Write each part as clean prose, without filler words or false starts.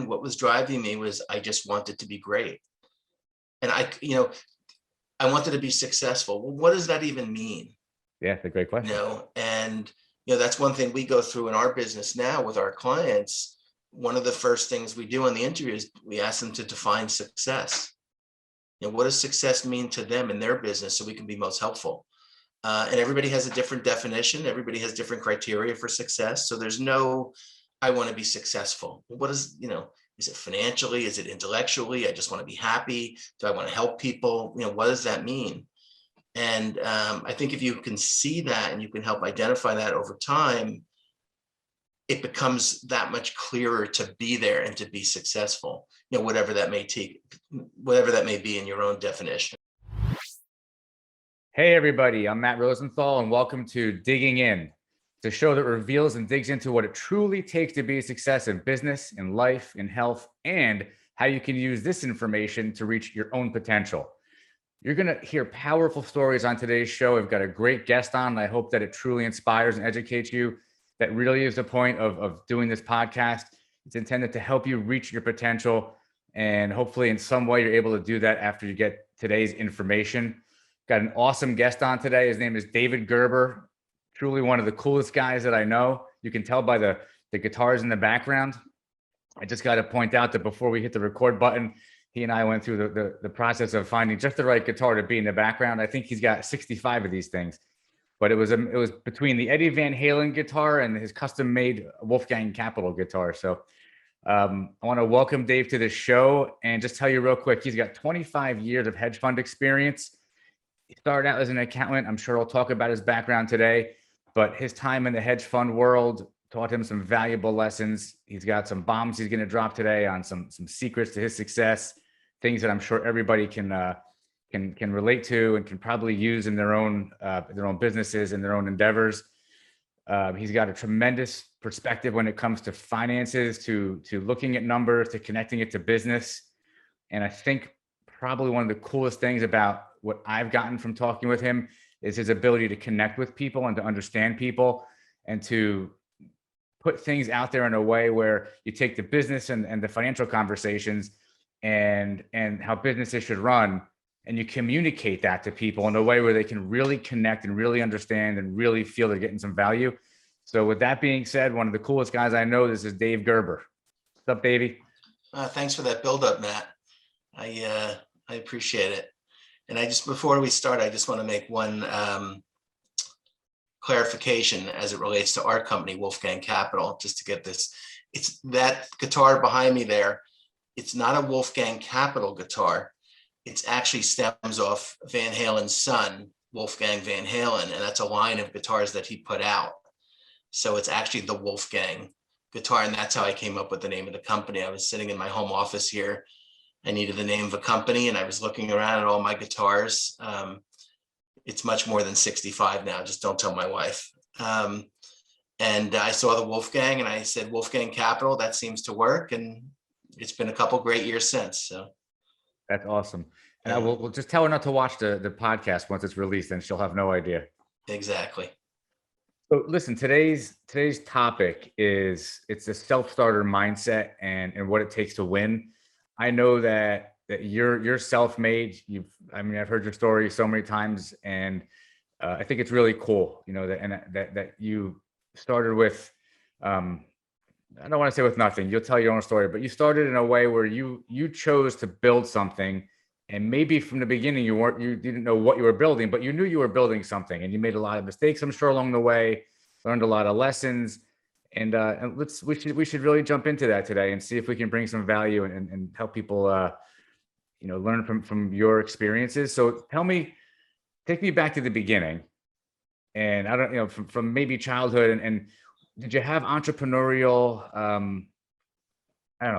what was driving me was I just wanted to be great. And I wanted to be successful. Well, what does that even mean? Yeah, it's a great question. And that's one thing we go through in our business now with our clients. One of the first things we do in the interview is we ask them to define success. What does success mean to them in their business so we can be most helpful? And everybody has a different definition. Everybody has different criteria for success. So there's no, I want to be successful. What is, is it financially? Is it intellectually? I just want to be happy. Do I want to help people? What does that mean? And I think if you can see that and you can help identify that over time, it becomes that much clearer to be there and to be successful, whatever that may take, whatever that may be in your own definition. Hey, everybody, I'm Matt Rosenthal, and welcome to Digging In, the show that reveals and digs into what it truly takes to be a success in business, in life, in health, and how you can use this information to reach your own potential. You're going to hear powerful stories on today's show. I've got a great guest on, and I hope that it truly inspires and educates you. That really is the point of doing this podcast. It's intended to help you reach your potential, and hopefully in some way you're able to do that after you get today's information. Got an awesome guest on today. His name is David Gerber, truly one of the coolest guys that I know. You can tell by the guitars in the background. I just got to point out that before we hit the record button, he and I went through the process of finding just the right guitar to be in the background. I think he's got 65 of these things. But it was between the Eddie Van Halen guitar and his custom-made Wolfgang Capital guitar. So I want to welcome Dave to the show and just tell you real quick, he's got 25 years of hedge fund experience. He started out as an accountant. I'm sure he'll talk about his background today, but his time in the hedge fund world taught him some valuable lessons. He's got some bombs he's going to drop today on some secrets to his success, things that I'm sure everybody can relate to and can probably use in their own businesses and their own endeavors. He's got a tremendous perspective when it comes to finances, to looking at numbers, to connecting it to business. And I think probably one of the coolest things about what I've gotten from talking with him is his ability to connect with people and to understand people and to put things out there in a way where you take the business and the financial conversations and how businesses should run, and you communicate that to people in a way where they can really connect and really understand and really feel they're getting some value. So with that being said, one of the coolest guys I know, this is Dave Gerber. What's up, Davey? Thanks for that build-up, Matt. I appreciate it. And before we start, I just want to make one clarification as it relates to our company, Wolfgang Capital, just to get this. It's that guitar behind me there. It's not a Wolfgang Capital guitar. It actually stems off Van Halen's son, Wolfgang Van Halen, and that's a line of guitars that he put out. So it's actually the Wolfgang guitar, and that's how I came up with the name of the company. I was sitting in my home office here. I needed the name of a company, and I was looking around at all my guitars. It's much more than 65 now. Just don't tell my wife. And I saw the Wolfgang, and I said, Wolfgang Capital, that seems to work. And it's been a couple great years since. So that's awesome. And I will just tell her not to watch the podcast once it's released, and she'll have no idea. Exactly. So listen, today's topic is it's a self-starter mindset and what it takes to win. I know that you're self-made. I've heard your story so many times, and I think it's really cool, that you started with, I don't want to say with nothing. You'll tell your own story, but you started in a way where you chose to build something, and maybe from the beginning you didn't know what you were building, but you knew you were building something, and you made a lot of mistakes, I'm sure, along the way, learned a lot of lessons. And we should really jump into that today and see if we can bring some value and help people, learn from your experiences. So take me back to the beginning, and I don't, from maybe childhood, and did you have entrepreneurial,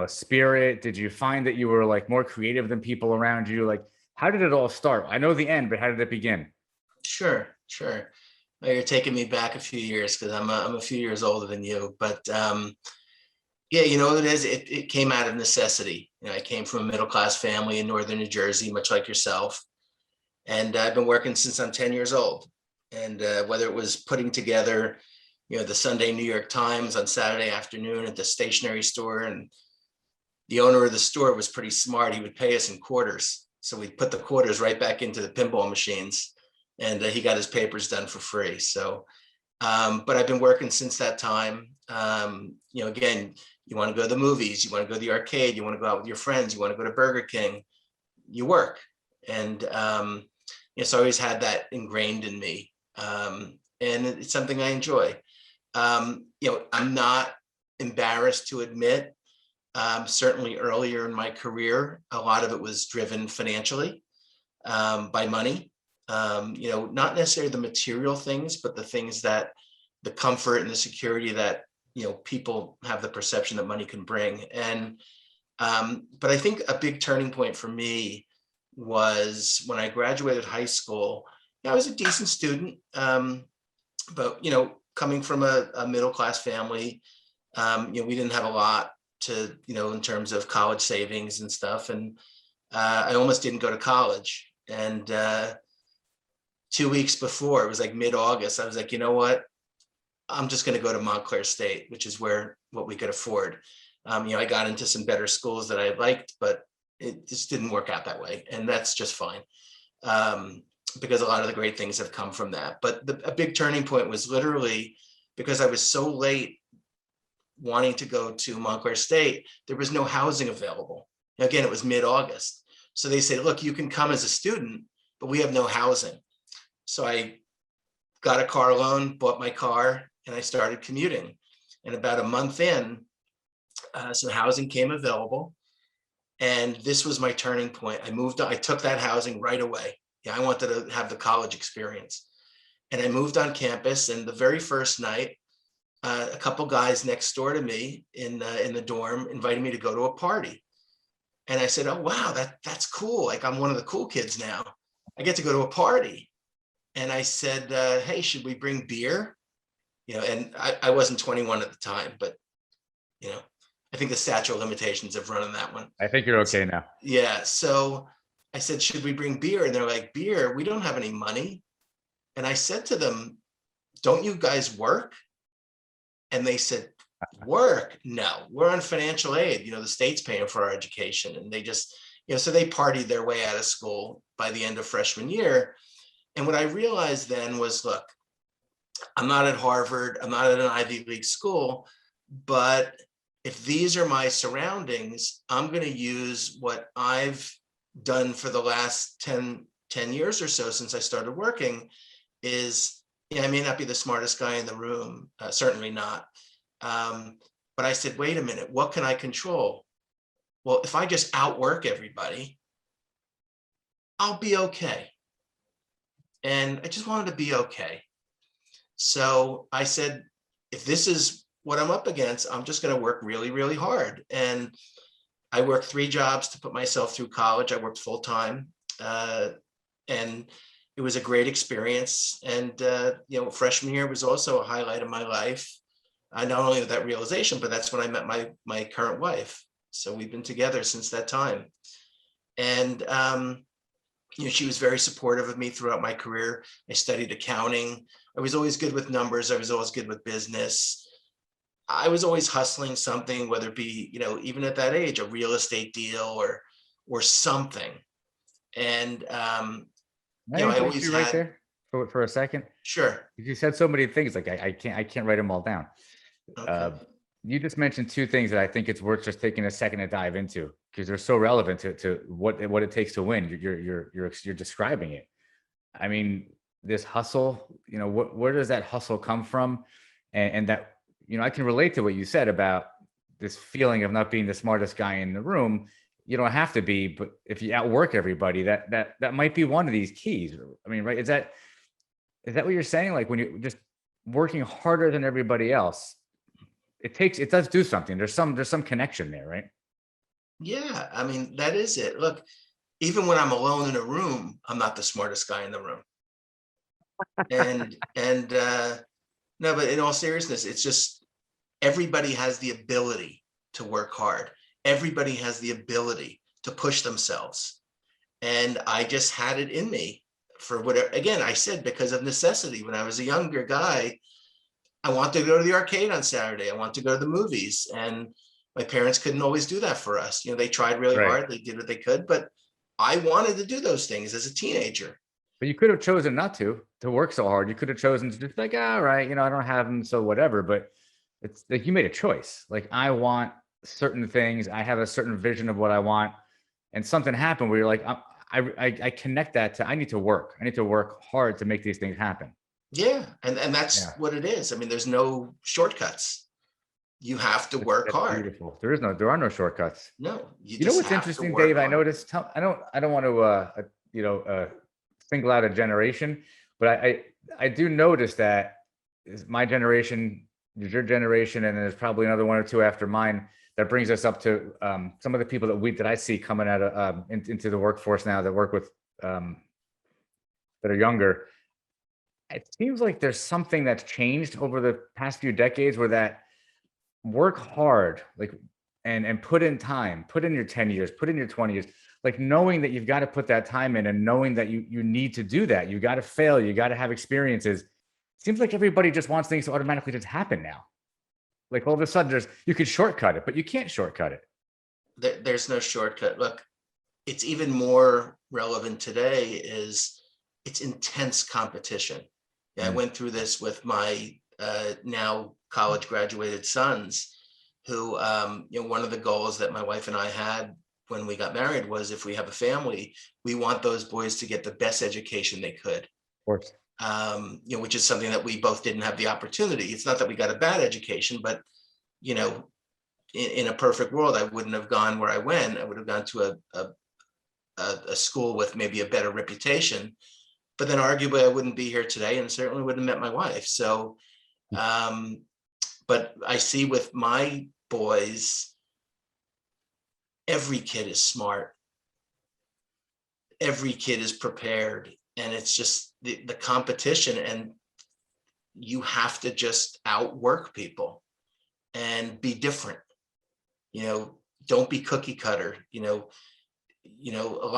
spirit? Did you find that you were like more creative than people around you? Like, how did it all start? I know the end, but how did it begin? Sure. Well, you're taking me back a few years because I'm a few years older than you, but yeah, it is. It came out of necessity. I came from a middle-class family in northern New Jersey, much like yourself, and I've been working since I'm 10 years old. And whether it was putting together, the Sunday New York Times on Saturday afternoon at the stationery store and the owner of the store was pretty smart. He would pay us in quarters. So we'd put the quarters right back into the pinball machines, and he got his papers done for free. So, but I've been working since that time. Again, you want to go to the movies, you want to go to the arcade, you want to go out with your friends, you want to go to Burger King, you work. And so I always had that ingrained in me. And it's something I enjoy. I'm not embarrassed to admit, certainly earlier in my career, a lot of it was driven financially, by money. Not necessarily the material things, but the things that the comfort and the security that, people have the perception that money can bring. And, but I think a big turning point for me was when I graduated high school. I was a decent student, but, coming from a middle-class family, we didn't have a lot to, in terms of college savings and stuff. And I almost didn't go to college. And 2 weeks before, it was like mid-August, I was like, you know what? I'm just going to go to Montclair State, which is what we could afford. I got into some better schools that I liked, but it just didn't work out that way. And that's just fine. Because a lot of the great things have come from that. But a big turning point was literally because I was so late wanting to go to Montclair State, there was no housing available. Again, it was mid-August. So they say, look, you can come as a student, but we have no housing. So I got a car loan, bought my car, and I started commuting. And about a month in, some housing came available. And this was my turning point. I took that housing right away. I wanted to have the college experience. And I moved on campus, and the very first night, a couple guys next door to me in the dorm invited me to go to a party. And I said, oh, wow, that's cool. Like, I'm one of the cool kids now. I get to go to a party. And I said, hey, should we bring beer? And I wasn't 21 at the time, but, I think the statute of limitations have run on that one. I think you're okay now. Yeah. So I said, should we bring beer? And they're like, beer? We don't have any money. And I said to them, don't you guys work? And they said, work? No, we're on financial aid. The state's paying for our education. And they just, so they partied their way out of school by the end of freshman year. And what I realized then was, look, I'm not at Harvard, I'm not at an Ivy League school, but if these are my surroundings, I'm going to use what I've done for the last 10 years or so since I started working is, I may not be the smartest guy in the room, certainly not. But I said, wait a minute, what can I control? Well, if I just outwork everybody, I'll be okay. And I just wanted to be okay. So I said, if this is what I'm up against, I'm just going to work really, really hard. And I worked 3 jobs to put myself through college. I worked full time. And it was a great experience. And, freshman year was also a highlight of my life. I not only had that realization, but that's when I met my current wife. So we've been together since that time. And, she was very supportive of me throughout my career. I studied accounting. I was always good with numbers. I was always good with business. I was always hustling something, whether it be, even at that age, a real estate deal or something. And, I always you right there for a second. Sure. You said so many things, like I can't write them all down. Okay. You just mentioned 2 things that I think it's worth just taking a second to dive into, because they're so relevant to what it takes to win. You're describing it. I mean, this hustle, where does that hustle come from? And that, I can relate to what you said about this feeling of not being the smartest guy in the room. You don't have to be, but if you outwork everybody, that might be one of these keys. I mean, right? Is that what you're saying? Like, when you're just working harder than everybody else, it does do something. There's some connection there, right? Yeah, I mean, that is it. Look, even when I'm alone in a room, I'm not the smartest guy in the room. And no, but in all seriousness, it's just everybody has the ability to work hard. Everybody has the ability to push themselves. And I just had it in me for whatever, again, I said, because of necessity. When I was a younger guy, I wanted to go to the arcade on Saturday. I wanted to go to the movies. And My parents couldn't always do that for us. They tried really Right. hard. They did what they could, but I wanted to do those things as a teenager. But you could have chosen not to work so hard. You could have chosen to just be like, all right, I don't have them, so whatever. But it's like you made a choice. Like, I want certain things. I have a certain vision of what I want, and something happened where you're like, I connect that to I need to work. I need to work hard to make these things happen. Yeah, and that's Yeah, what it is. I mean, there's no shortcuts. You have to work that's hard. beautiful. There are no shortcuts. No, you You know just what's have to interesting, work Dave? I hard. noticed. I don't want to single out a generation, but I do notice that my generation, your generation, and there's probably another one or two after mine. That brings us up to some of the people that I see coming out of into the workforce now that work with that are younger. It seems like there's something that's changed over the past few decades where that work hard, like, and put in time, put in your 10 years, put in your 20 years, like knowing that you've got to put that time in and knowing that you need to do that. You got to fail, you got to have experiences. Seems like everybody just wants things to automatically just happen now. Like all of a sudden you could shortcut it, but you can't shortcut it. There's no shortcut. Look, it's even more relevant today is it's intense competition. Yeah, I Mm. went through this with my now college graduated sons who, one of the goals that my wife and I had when we got married was if we have a family, we want those boys to get the best education they could. Of course. Which is something that we both didn't have the opportunity. It's not that we got a bad education, but, in a perfect world, I wouldn't have gone where I went. I would have gone to a school with maybe a better reputation, but then arguably I wouldn't be here today and certainly wouldn't have met my wife. So, but I see with my boys, every kid is smart. Every kid is prepared. And it's just the competition, and you have to just outwork people and be different. Don't be cookie cutter. A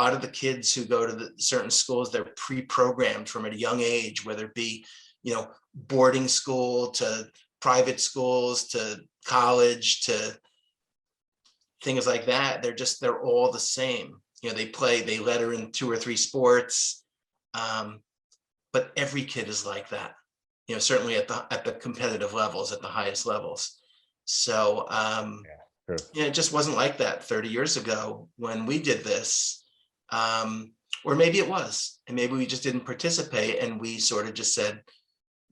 lot of the kids who go to the certain schools, they're pre-programmed from a young age, whether it be, boarding school to private schools to college to things like that. They're all the same. They letter in 2 or 3 sports. But every kid is like that, certainly at the competitive levels, at the highest levels. So, True. it just wasn't like that 30 years ago when we did this. Or maybe it was, and maybe we just didn't participate and we sort of just said,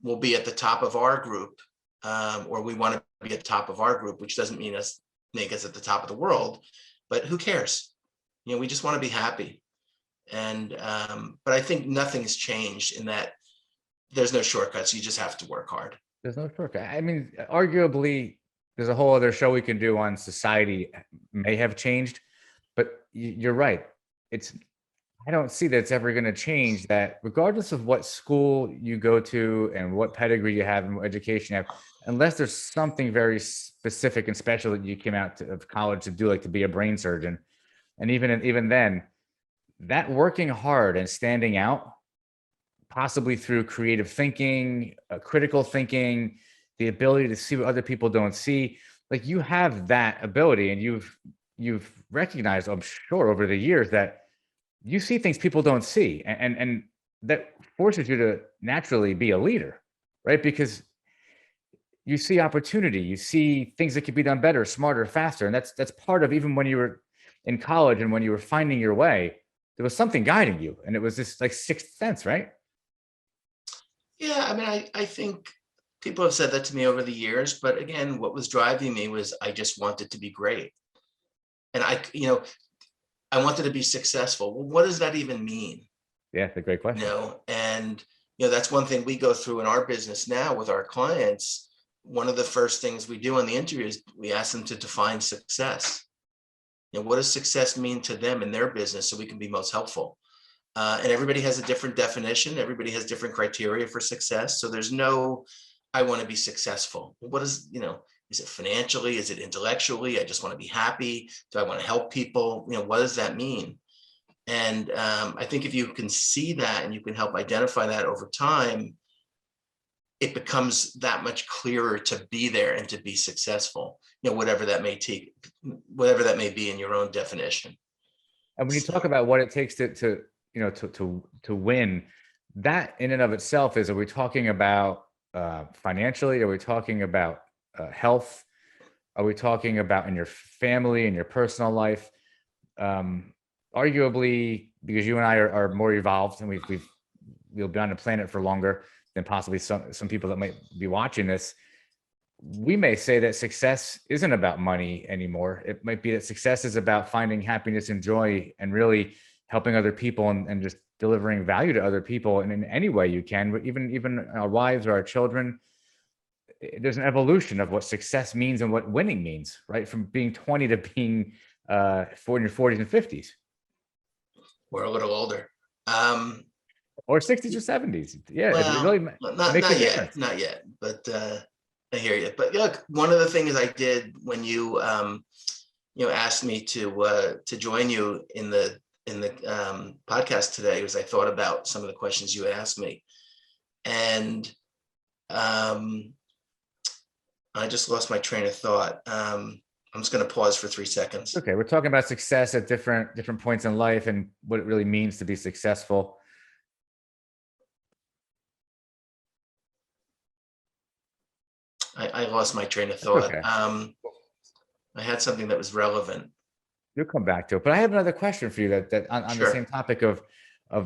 we'll be at the top of our group, or we want to be at the top of our group, which doesn't make us at the top of the world, but who cares? We just want to be happy. And, but I think nothing's changed in that there's no shortcuts. You just have to work hard. There's no shortcut. I mean, arguably, there's a whole other show we can do on society may have changed, but you're right. I don't see that it's ever going to change that, regardless of what school you go to and what pedigree you have and what education you have, unless there's something very specific and special that you came out of college to do, like to be a brain surgeon. And even then, that working hard and standing out, possibly through creative thinking, critical thinking, the ability to see what other people don't see, like you have that ability, and you've recognized, I'm sure, over the years that you see things people don't see, and that forces you to naturally be a leader, right? Because you see opportunity, you see things that could be done better, smarter, faster, and that's part of, even when you were in college and when you were finding your way, there was something guiding you, and it was this like sixth sense, right? Yeah, I mean, I think people have said that to me over the years, but again, what was driving me was I just wanted to be great. And I wanted to be successful. Well, what does that even mean? Yeah, it's a great question. And that's one thing we go through in our business now with our clients. One of the first things we do in the interview is we ask them to define success. What does success mean to them in their business so we can be most helpful? And everybody has a different definition. Everybody has different criteria for success. So there's no, I want to be successful. What is it financially? Is it intellectually? I just want to be happy. Do I want to help people? What does that mean? And I think if you can see that and you can help identify that over time, it becomes that much clearer to be there and to be successful, whatever that may take, whatever that may be in your own definition. And when you talk about what it takes to win, that in and of itself are we talking about financially? Are we talking about health? Are we talking about in your family, in your personal life? Arguably, because you and I are more evolved and we'll be on the planet for longer than possibly some people that might be watching this, we may say that success isn't about money anymore. It might be that success is about finding happiness and joy and really helping other people and just delivering value to other people. And in any way you can, but even our wives or our children, there's an evolution of what success means and what winning means, right? From being 20 to being 40 in your 40s and 50s. We're a little older. Or 60s or 70s. Yeah, well, it really not yet, but I hear you. But look, one of the things I did when you asked me to join you in the podcast today was I thought about some of the questions you asked me, and I just lost my train of thought. I'm just going to pause for 3 seconds. Okay, we're talking about success at different points in life and what it really means to be successful. I lost my train of thought. Okay. I had something that was relevant. You'll come back to it, but I have another question for you that on Sure. the same topic of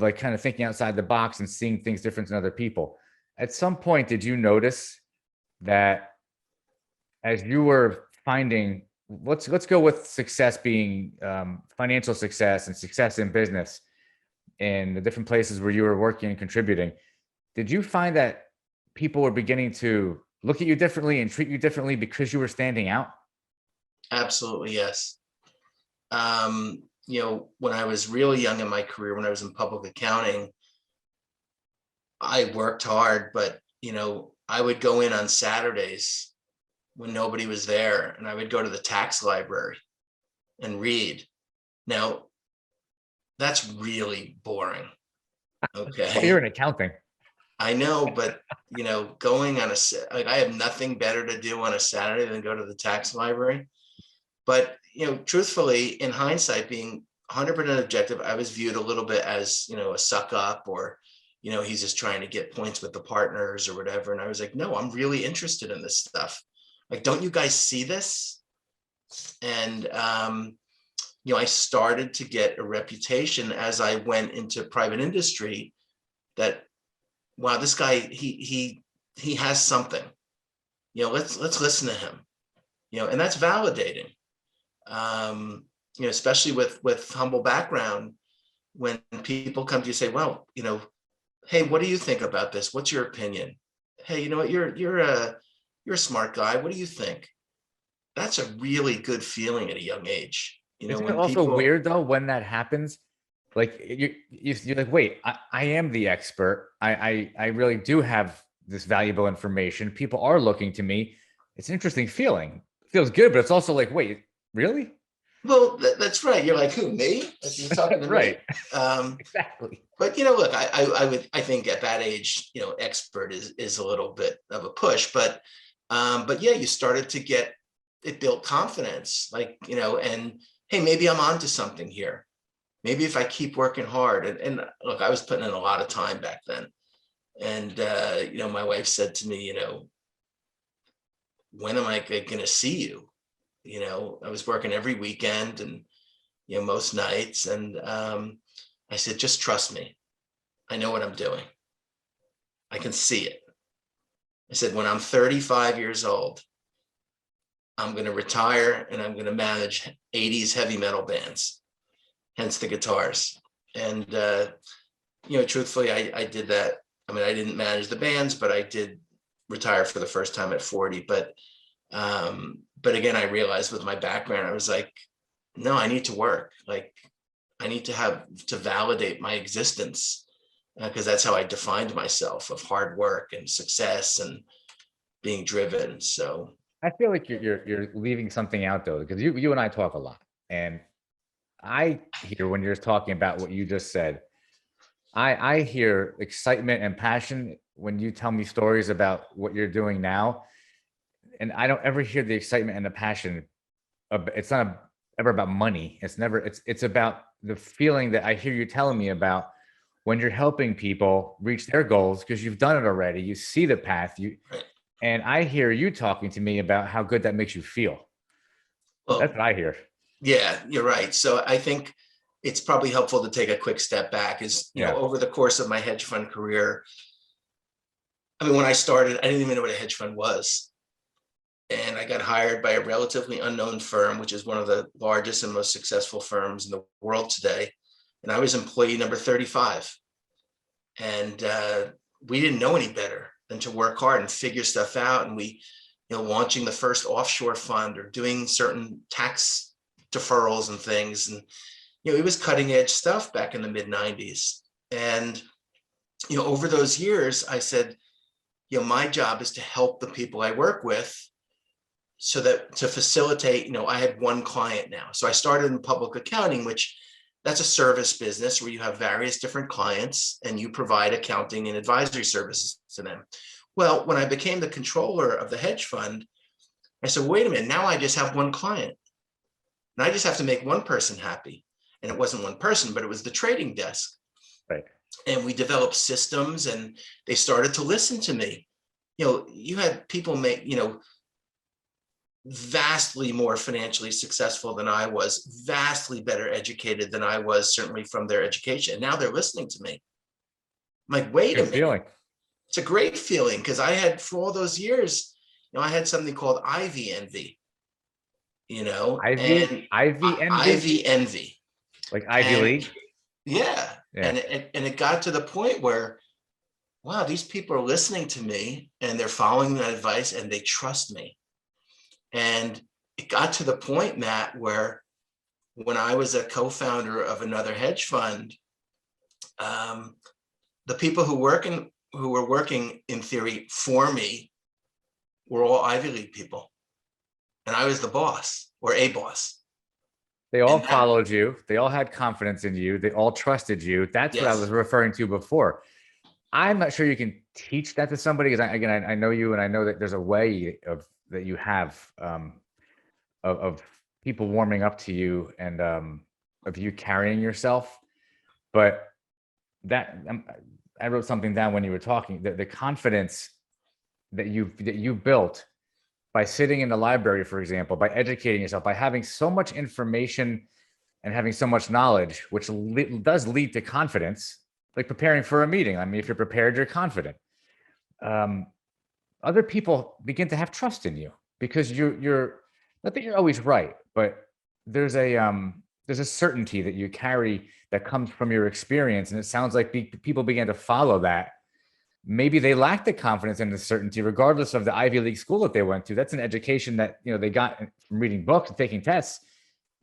like kind of thinking outside the box and seeing things different than other people. At some point, did you notice that as you were finding, let's go with success being financial success and success in business in the different places where you were working and contributing, did you find that people were beginning to look at you differently and treat you differently because you were standing out? Absolutely, yes. When I was really young in my career, when I was in public accounting, I worked hard, but I would go in on Saturdays when nobody was there, and I would go to the tax library and read. Now, that's really boring. Okay. Well, you're in accounting. I know, but going on I have nothing better to do on a Saturday than go to the tax library. But truthfully, in hindsight, being 100% objective, I was viewed a little bit as a suck up, or he's just trying to get points with the partners or whatever. And I was like, no, I'm really interested in this stuff. Like, don't you guys see this? And I started to get a reputation as I went into private industry that, wow, this guy, he has something. Let's listen to him. And that's validating. Especially with humble background, when people come to you say, well, hey, what do you think about this? What's your opinion? Hey, you know what? You're a smart guy. What do you think? That's a really good feeling at a young age. Isn't when it also people, weird though when that happens? Like you're like, wait, I am the expert. I really do have this valuable information. People are looking to me. It's an interesting feeling. It feels good, but it's also like, wait, really? Well, that's right. You're like, who, me? Like, you're talking to right. Me. Exactly. But look, I think at that age, expert is a little bit of a push, but yeah, you started to get it, built confidence, like, and hey, maybe I'm onto something here. Maybe if I keep working hard, and look, I was putting in a lot of time back then, and my wife said to me, when am I going to see you? I was working every weekend and most nights, and I said, just trust me. I know what I'm doing. I can see it. I said, when I'm 35 years old, I'm going to retire and I'm going to manage 80s heavy metal bands, hence the guitars. And, truthfully, I did that. I mean, I didn't manage the bands, but I did retire for the first time at 40. But again, I realized with my background, I was like, no, I need to work. Like, I need to validate my existence, because that's how I defined myself, of hard work and success and being driven. So I feel like you're leaving something out though, because you and I talk a lot, and I hear when you're talking about what you just said, I hear excitement and passion when you tell me stories about what you're doing now, and I don't ever hear the excitement and the passion. It's not ever about money. It's never. It's about the feeling that I hear you telling me about when you're helping people reach their goals because you've done it already. You see the path. Right. And I hear you talking to me about how good that makes you feel. That's Well, what I hear. yeah, you're right. So I think it's probably helpful to take a quick step back. Yeah. Over the course of my hedge fund career, I mean, when I started, I didn't even know what a hedge fund was. And I got hired by a relatively unknown firm, which is one of the largest and most successful firms in the world today. And I was employee number 35. And we didn't know any better than to work hard and figure stuff out. And we, launching the first offshore fund or doing certain tax deferrals and things. And, it was cutting edge stuff back in the mid 90s. And, over those years, I said, my job is to help the people I work with so that to facilitate, I had one client now. So I started in public accounting, which that's a service business where you have various different clients and you provide accounting and advisory services to them. Well, when I became the controller of the hedge fund, I said, wait a minute, now I just have one client and I just have to make one person happy. And it wasn't one person, but it was the trading desk. Right. And we developed systems and they started to listen to me. You had people make, vastly more financially successful than I was, vastly better educated than I was, certainly from their education. And now they're listening to me. I'm like, wait a Good minute. feeling. It's a great feeling because I had, for all those years, I had something called Ivy envy, and Ivy envy, Ivy envy. like Ivy And League. yeah. Yeah. And it got to the point where, wow, these people are listening to me and they're following my advice and they trust me. And it got to the point, Matt, where when I was a co-founder of another hedge fund, the people who were working in theory for me were all Ivy League people, and I was the boss or a boss. They all And that, followed you. They all had confidence in you. They all trusted you. That's what I was yes, referring to before. I'm not sure you can teach that to somebody because I know you and I know that there's a way of that you have of people warming up to you and of you carrying yourself. But that I wrote something down when you were talking. The confidence that you built by sitting in the library, for example, by educating yourself, by having so much information and having so much knowledge, which does lead to confidence, like preparing for a meeting. I mean, if you're prepared, you're confident. Other people begin to have trust in you because you're not that you're always right, but there's a certainty that you carry that comes from your experience, and it sounds like people began to follow that. Maybe they lack the confidence and the certainty, regardless of the Ivy League school that they went to. That's an education that they got from reading books and taking tests.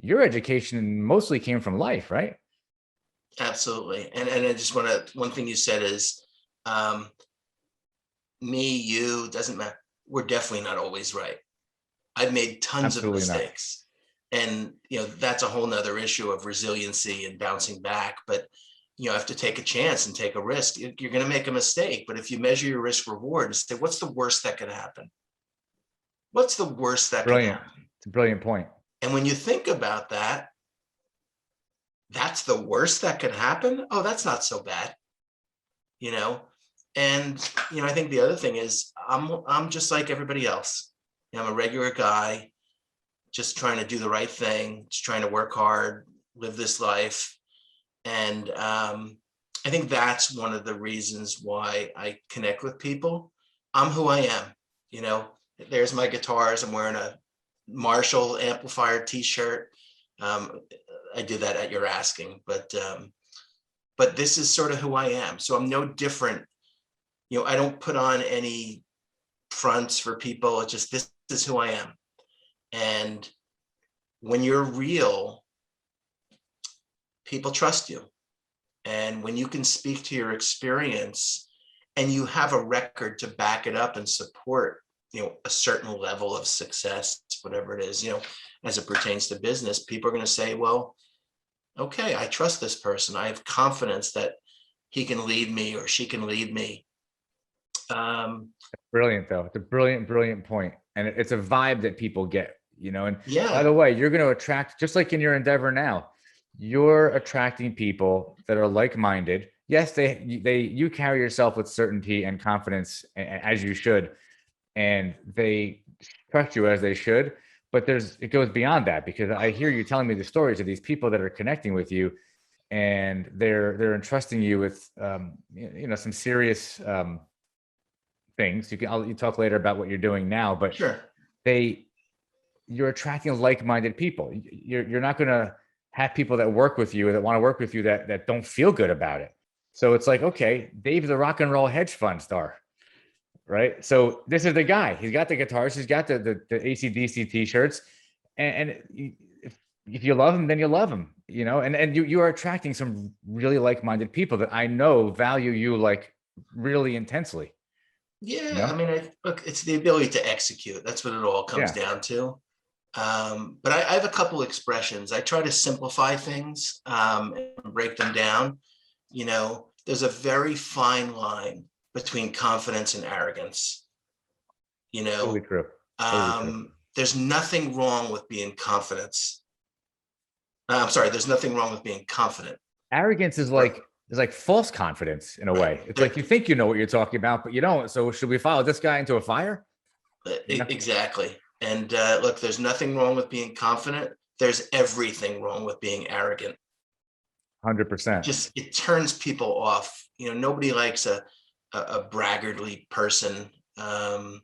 Your education mostly came from life, right? absolutely. And I just want to, one thing you said is, me, you, doesn't matter. We're definitely not always right. I've made tons of Absolutely not. mistakes. And, that's a whole nother issue of resiliency and bouncing back. But, you have to take a chance and take a risk. You're going to make a mistake. But if you measure your risk reward and say, what's the worst that could happen? What's the worst that could Brilliant. happen? It's a brilliant point. And when you think about that, that's the worst that could happen. Oh, that's not so bad, you know? And, I think the other thing is I'm just like everybody else. I'm a regular guy, just trying to do the right thing, just trying to work hard, live this life. And I think that's one of the reasons why I connect with people. I'm who I am, you know, there's my guitars. I'm wearing a Marshall amplifier t-shirt. I did that at your asking, but this is sort of who I am. So I'm no different. I don't put on any fronts for people. It's just, this is who I am. And when you're real, people trust you. And when you can speak to your experience and you have a record to back it up and support, a certain level of success, whatever it is, as it pertains to business, people are going to say, well, okay, I trust this person. I have confidence that, he can lead me or she can lead me. Brilliant, though. It's a brilliant, brilliant point. And it's a vibe that people get, and by Yeah, the way, you're going to attract, just like in your endeavor now, you're attracting people that are like-minded. Yes, you carry yourself with certainty and confidence as you should, and they trust you as they should. But it goes beyond that, because I hear you telling me the stories of these people that are connecting with you, and they're entrusting you with some serious things. You talk later about what you're doing now, but sure. you're attracting like-minded people. You're not going to have people that work with you, that want to work with you, that don't feel good about it. So it's like, okay, Dave's a rock and roll hedge fund star, right? So this is the guy. He's got the guitars, he's got the AC/DC t-shirts, and if you love him, then you love him, and you are attracting some really like-minded people that I know value you like really intensely. Yeah, I mean, look, it's the ability to execute. That's what it all comes Yeah. down to. But I have a couple expressions. I try to simplify things and break them down. There's a very fine line between confidence and arrogance. Totally true. Totally true. There's nothing wrong with being confidence. I'm sorry, there's nothing wrong with being confident. Arrogance is like false confidence in a way. It's like you think you know what you're talking about, but you don't. So should we follow this guy into a fire? Exactly. And look, there's nothing wrong with being confident. There's everything wrong with being arrogant. 100%. Just it turns people off. Nobody likes a braggartly person. They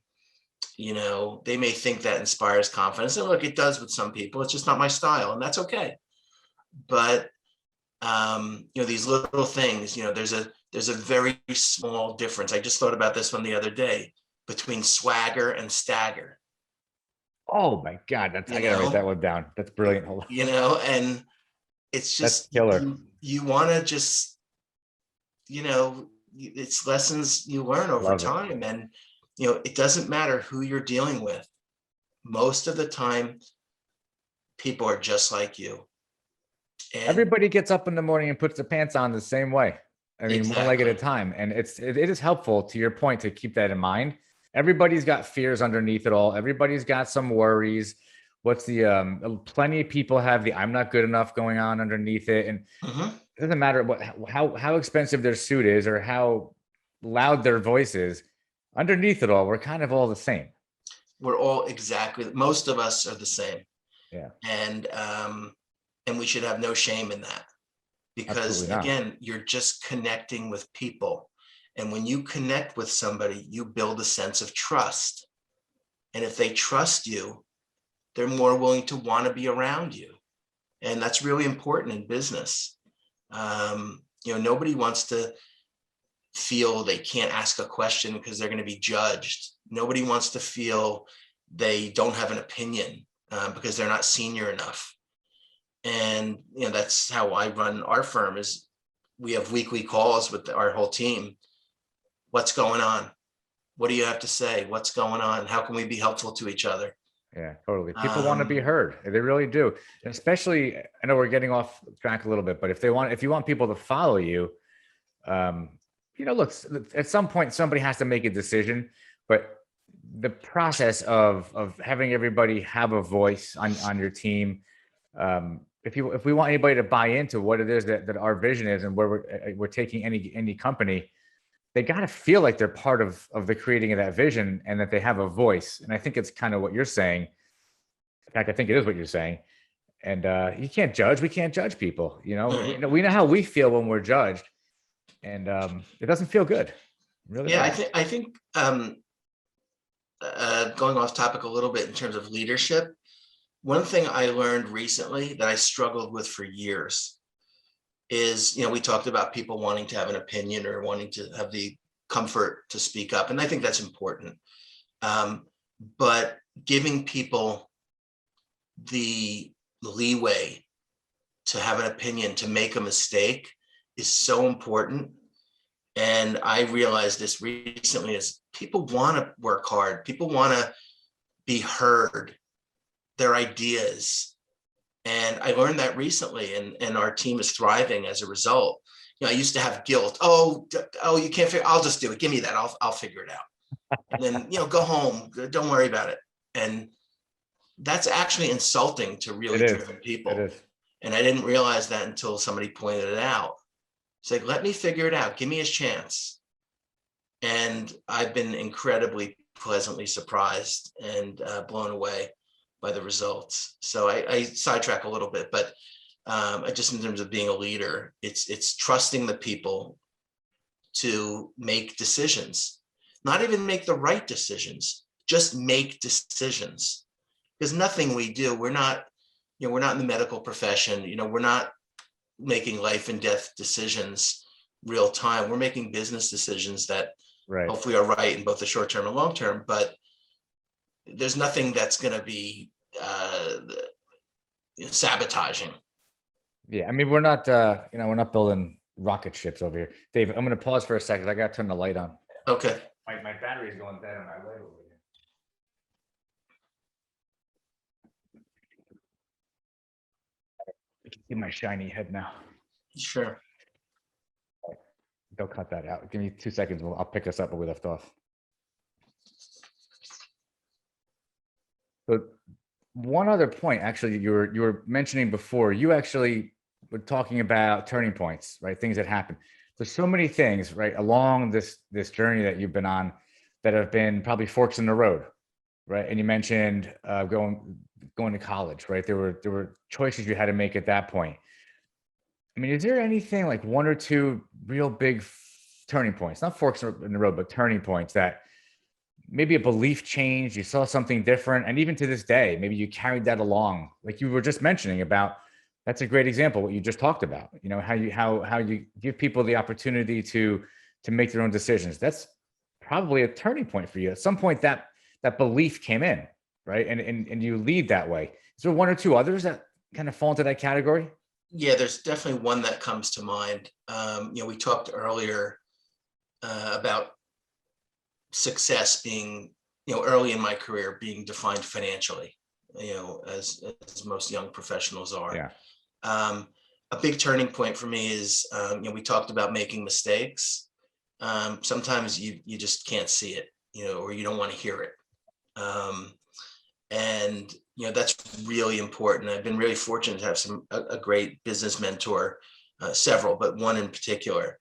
may think that inspires confidence. And look, it does with some people. It's just not my style, and that's okay. But these little things, there's a very small difference. I just thought about this one the other day, between swagger and stagger. Oh my God, I gotta write that one down. That's brilliant. And it's just, that's killer. You want to just, it's lessons you learn over time. And, it doesn't matter who you're dealing with. Most of the time, people are just like you. And everybody gets up in the morning and puts their pants on the same way. I mean, exactly. one leg at a time. And it is helpful, to your point, to keep that in mind. Everybody's got fears underneath it all. Everybody's got some worries. What's the plenty of people have the I'm not good enough going on underneath it. And it doesn't matter how expensive their suit is or how loud their voice is. Underneath it all, we're kind of all the same. We're all most of us are the same. Yeah. And we should have no shame in that, because again, you're just connecting with people. And when you connect with somebody, you build a sense of trust. And if they trust you, they're more willing to want to be around you. And that's really important in business. Nobody wants to feel they can't ask a question because they're going to be judged. Nobody wants to feel they don't have an opinion because they're not senior enough. And that's how I run our firm. Is we have weekly calls with our whole team. What's going on? What do you have to say? What's going on? How can we be helpful to each other? Yeah, totally. People want to be heard. They really do. And especially, I know we're getting off track a little bit, but if you want people to follow you, look, at some point somebody has to make a decision, but the process of having everybody have a voice on your team, if we want anybody to buy into what it is that our vision is and where we're taking any company, they got to feel like they're part of the creating of that vision and that they have a voice. And I think it's kind of what you're saying. In fact, I think it is what you're saying. And you can't judge. We can't judge people. We know how we feel when we're judged, and it doesn't feel good. Really. Yeah, I think going off topic a little bit in terms of leadership, one thing I learned recently that I struggled with for years is, we talked about people wanting to have an opinion or wanting to have the comfort to speak up. And I think that's important. But giving people the leeway to have an opinion, to make a mistake, is so important. And I realized this recently is people want to work hard. People want to be heard, their ideas. And I learned that recently, and our team is thriving as a result. I used to have guilt. Oh, you can't figure. I'll just do it. Give me that. I'll figure it out. And then go home. Don't worry about it. And that's actually insulting to It really is. driven It people. is. And I didn't realize that until somebody pointed it out. It's like, let me figure it out. Give me a chance. And I've been incredibly pleasantly surprised and blown away by the results. So I sidetrack a little bit, but just in terms of being a leader, it's trusting the people to make decisions, not even make the right decisions, just make decisions. Because nothing we do, we're not in the medical profession. We're not making life and death decisions real time. We're making business decisions that Right. hopefully are right in both the short term and long term. But there's nothing that's going to be sabotaging. Yeah. I mean, we're not, we're not building rocket ships over here. Dave, I'm going to pause for a second. I got to turn the light on. Okay. My battery is going dead on my light over here. You can see my shiny head now. Sure. Don't cut that out. Give me 2 seconds. I'll pick us up where we left off. But one other point, actually, you were mentioning before, you actually were talking about turning points, right? Things that happen. There's so many things, right, along this journey that you've been on that have been probably forks in the road, right? And you mentioned going to college, right? There were choices you had to make at that point. I mean, is there anything like one or two real big turning points, not forks in the road, but turning points that maybe a belief change, you saw something different, and even to this day, maybe you carried that along, like you were just mentioning about? That's a great example, what you just talked about. How you give people the opportunity to make their own decisions. That's probably a turning point for you. At some point, that belief came in, right? And you lead that way. Is there one or two others that kind of fall into that category? Yeah, there's definitely one that comes to mind. We talked earlier about success being, early in my career, being defined financially, as most young professionals are. Yeah. A big turning point for me is, we talked about making mistakes. Sometimes you just can't see it, or you don't want to hear it. And that's really important. I've been really fortunate to have a great business mentor, several, but one in particular.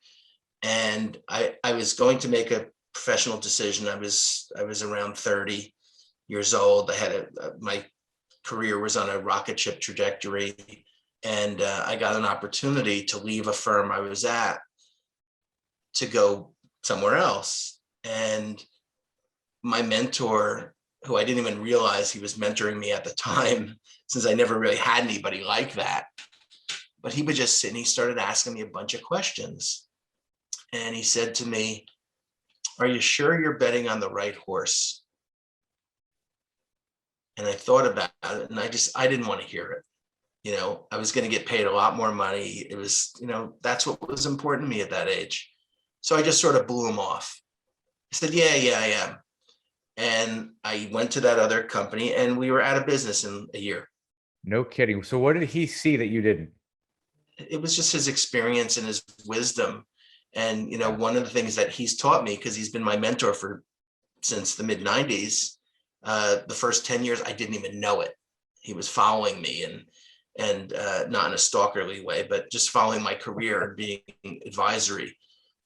And I was going to make a professional decision. I was around 30 years old. My career was on a rocket ship trajectory, and I got an opportunity to leave a firm I was at to go somewhere else. And my mentor, who I didn't even realize he was mentoring me at the time, since I never really had anybody like that, but he would just sit and he started asking me a bunch of questions. And he said to me, "Are you sure you're betting on the right horse?" And I thought about it, and I didn't want to hear it. I was going to get paid a lot more money. It was, that's what was important to me at that age. So I just sort of blew him off. I said, yeah, I am. And I went to that other company, and we were out of business in a year. No kidding. So what did he see that you didn't? It was just his experience and his wisdom. And, Yeah. one of the things that he's taught me, because he's been my mentor since the mid 90s, the first 10 years, I didn't even know it. He was following me and not in a stalkerly way, but just following my career and being advisory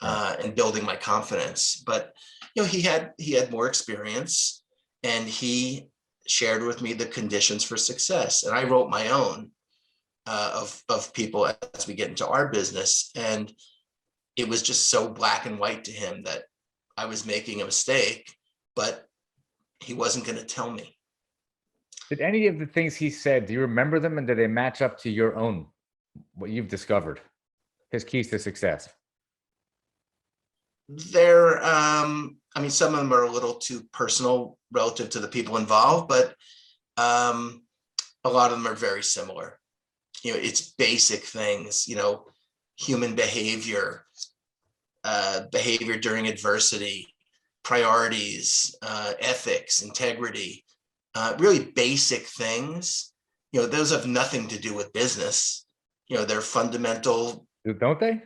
and building my confidence. But, he had more experience, and he shared with me the conditions for success. And I wrote my own of people as we get into our business. And it was just so black and white to him that I was making a mistake, but he wasn't going to tell me. Did any of the things he said, do you remember them, and did they match up to your own, what you've discovered, his keys to success? Some of them are a little too personal relative to the people involved, but a lot of them are very similar. It's basic things, human behavior, behavior during adversity, priorities, ethics, integrity, really basic things. Those have nothing to do with business. They're fundamental. Don't they?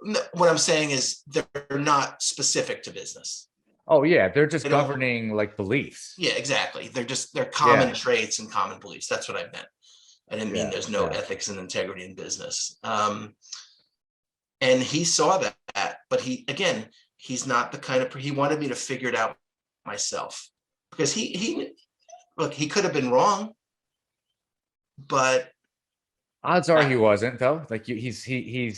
No, what I'm saying is they're not specific to business. Oh yeah, they're just They don't, governing like beliefs. yeah, exactly. They're common Yeah, traits and common beliefs. That's what I meant. I didn't mean yeah, there's no yeah. ethics and integrity in business. And he saw that, but again, he's not the kind of, he wanted me to figure it out myself, because look, he could have been wrong, but Odds are I, he wasn't though. Like he's to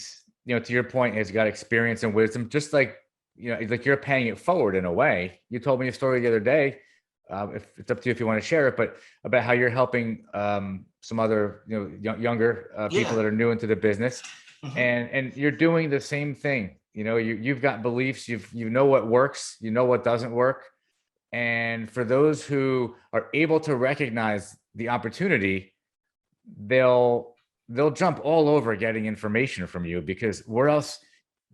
your point, he's got experience and wisdom, just like like you're paying it forward in a way. You told me a story the other day. If it's up to you if you want to share it, but about how you're helping some other younger people yeah. that are new into the business, Mhm. and you're doing the same thing. You've got beliefs. You know what works. You know what doesn't work. And for those who are able to recognize the opportunity, they'll they'll jump all over getting information from you, because where else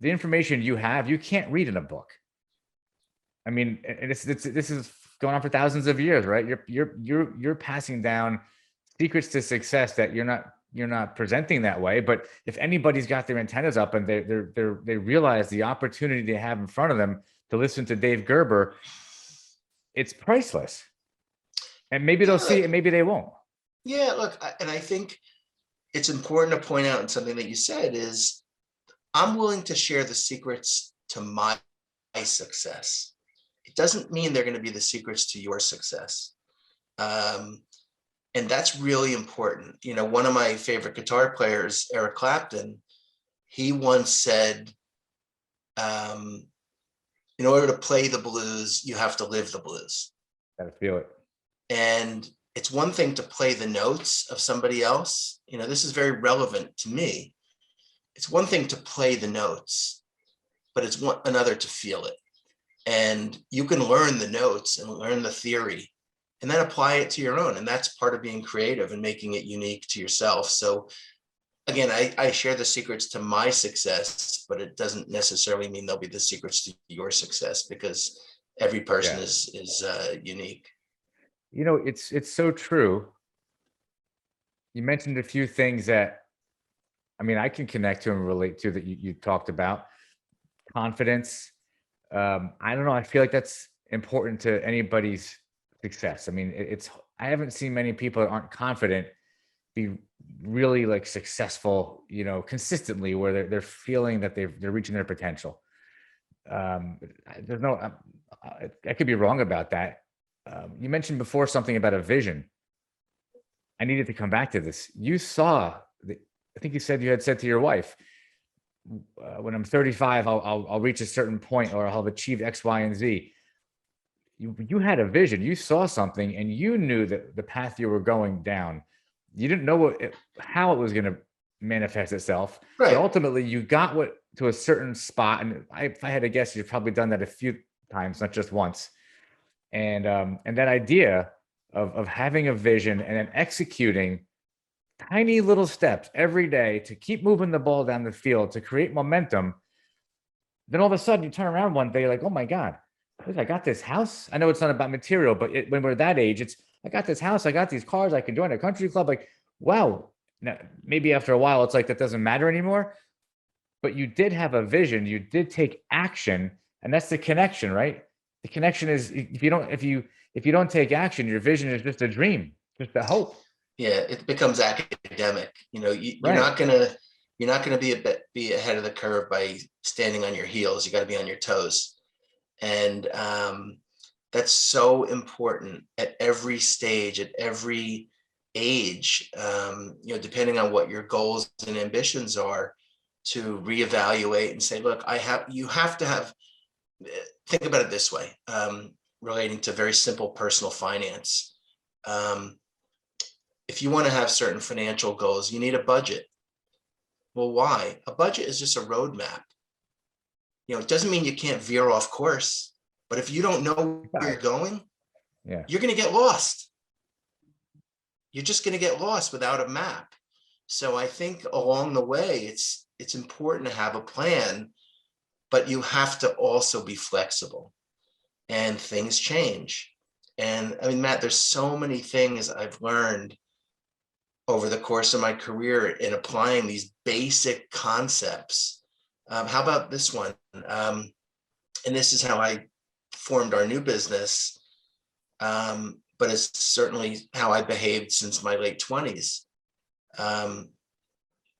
the information you have you can't read in a book. I mean, and this is going on for thousands of years, right? You're passing down secrets to success that you're not presenting that way. But if anybody's got their antennas up and they realize the opportunity they have in front of them to listen to Dave Gerber, it's priceless. And maybe they'll Yeah, see it, and maybe they won't. yeah, look, and I think it's important to point out, and something that you said is, I'm willing to share the secrets to my success. It doesn't mean they're going to be the secrets to your success. Um, and that's really important. One of my favorite guitar players, Eric Clapton, he once said, um, in order to play the blues, you have to live the blues. Gotta feel it. And it's one thing to play the notes of somebody else. This is very relevant to me. It's one thing to play the notes, but it's another to feel it. And you can learn the notes and learn the theory and then apply it to your own. And that's part of being creative and making it unique to yourself. So again, I share the secrets to my success, but it doesn't necessarily mean they'll be the secrets to your success, because every person Yeah. is unique. It's so true. You mentioned a few things that, I mean, I can connect to and relate to, that you talked about. Confidence. I don't know. I feel like that's important to anybody's success. I mean, I haven't seen many people that aren't confident be really like successful, consistently, where they're feeling that they're reaching their potential. There's no, I could be wrong about that. You mentioned before something about a vision. I needed to come back to this. I think you said you had said to your wife, when I'm 35, I'll reach a certain point, or I'll have achieved X, Y, and Z. You had a vision. You saw something, and you knew that the path you were going down. You didn't know how it was going to manifest itself, but Right. ultimately you got to a certain spot. And if I had to guess, you've probably done that a few times, not just once. And that idea of having a vision and then executing tiny little steps every day to keep moving the ball down the field to create momentum. Then all of a sudden you turn around one day like, oh my God, look, I got this house. I know it's not about material, but when we're that age, I got this house, I got these cars, I can join a country club. Like, wow. Now, maybe after a while, it's like that doesn't matter anymore. But you did have a vision, you did take action, and that's the connection, right? The connection is, if you don't take action, your vision is just a dream, just a hope. Yeah, it becomes academic. You're Right. not gonna be ahead of the curve by standing on your heels. You got to be on your toes. And that's so important at every stage, at every age, depending on what your goals and ambitions are, to reevaluate and say, look, you have to have, think about it this way, relating to very simple personal finance. If you want to have certain financial goals, you need a budget. Well, why? A budget is just a roadmap. It doesn't mean you can't veer off course, but if you don't know where Right. you're going, Yeah. you're going to get lost. You're just going to get lost without a map. So I think along the way, it's important to have a plan, but you have to also be flexible, and things change. And I mean, Matt, there's so many things I've learned over the course of my career in applying these basic concepts How about this one? And this is how I formed our new business, but it's certainly how I behaved since my late 20s.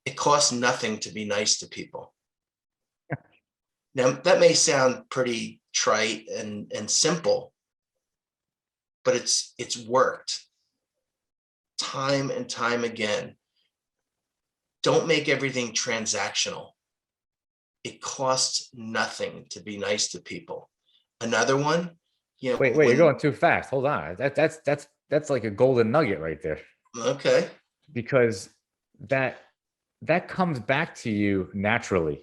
It costs nothing to be nice to people. Now, that may sound pretty trite and simple, but it's worked time and time again. Don't make everything transactional. It costs nothing to be nice to people. Another one, Wait, you're going too fast. Hold on. That's like a golden nugget right there. Okay. Because that comes back to you naturally.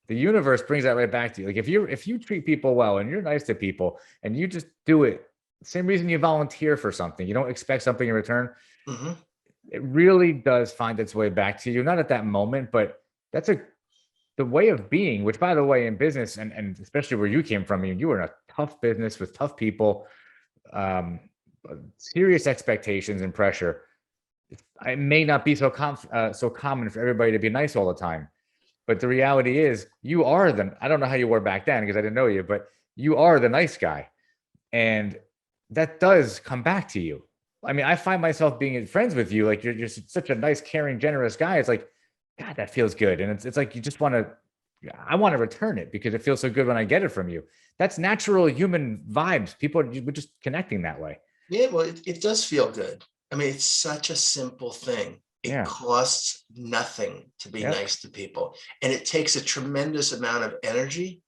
The universe brings that right back to you. Like if you treat people well and you're nice to people and you just do it, same reason you volunteer for something, you don't expect something in return. Mm-hmm. It really does find its way back to you. Not at that moment, but that's the way of being, which by the way, in business and especially where you came from, I mean, you were in a tough business with tough people, serious expectations and pressure. It may not be so common for everybody to be nice all the time, but the reality is you are I don't know how you were back then because I didn't know you, but you are the nice guy. And that does come back to you. I mean, I find myself being friends with you. Like you're such a nice, caring, generous guy. It's like, God, that feels good. And it's like, you just I want to return it because it feels so good when I get it from you. That's natural human vibes. We're just connecting that way. Yeah, well, it does feel good. I mean, it's such a simple thing. It costs nothing to be nice to people. And it takes a tremendous amount of energy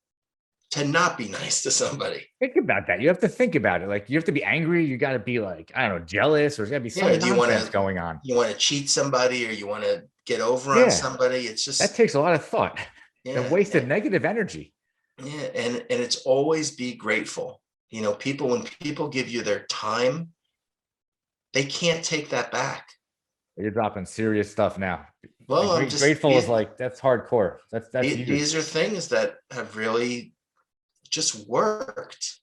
to not be nice to somebody. Think about that. You have to think about it. Like you have to be angry. You got to be like, I don't know, jealous, or there's got to be some nonsense going on. You want to cheat somebody or you want to get over on somebody. It's just. That takes a lot of thought and wasted negative energy. Yeah. And it's always be grateful. When people give you their time, they can't take that back. You're dropping serious stuff now. Well, I'm just grateful is like, that's hardcore. That's these are things that have really just worked.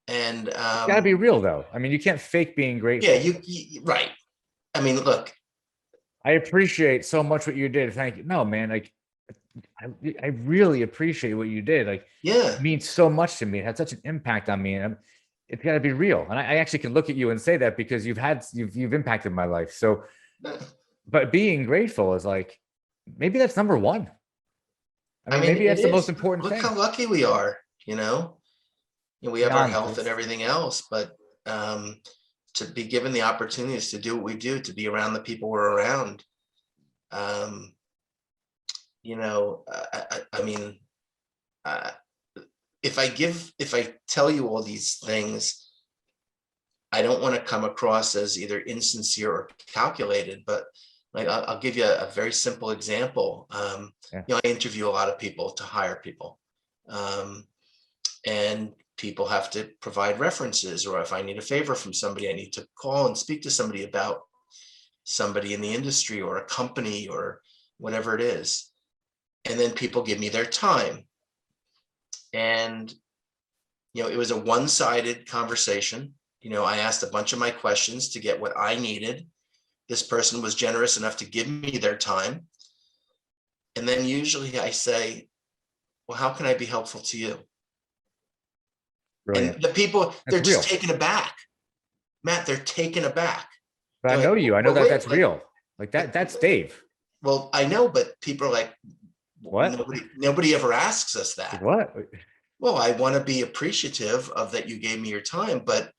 And it's gotta be real though. I mean, you can't fake being grateful. Yeah, you right. I mean, look, I appreciate so much what you did. Thank you. No, man, like I really appreciate what you did. Like, yeah, it means so much to me. It had such an impact on me. And it's got to be real. And I actually can look at you and say that because you've impacted my life. So, but being grateful is like, maybe that's number one. I mean maybe that's the most important thing. Look how lucky we are, we have our health and everything else, but to be given the opportunities to do what we do, to be around the people we're around. I mean, if I tell you all these things, I don't want to come across as either insincere or calculated, but like I'll give you a very simple example. I interview a lot of people to hire people, and people have to provide references, or if I need a favor from somebody, I need to call and speak to somebody about somebody in the industry or a company or whatever it is. And then people give me their time. And, it was a one-sided conversation. I asked a bunch of my questions to get what I needed. This person was generous enough to give me their time. And then usually I say, well, how can I be helpful to you? Brilliant. And the people, they're just taken aback. Matt, they're taken aback. But I know you. I know that's real. Like that's Dave. Well, I know, but people are like, what? Nobody ever asks us that. What? Well, I want to be appreciative of that you gave me your time, but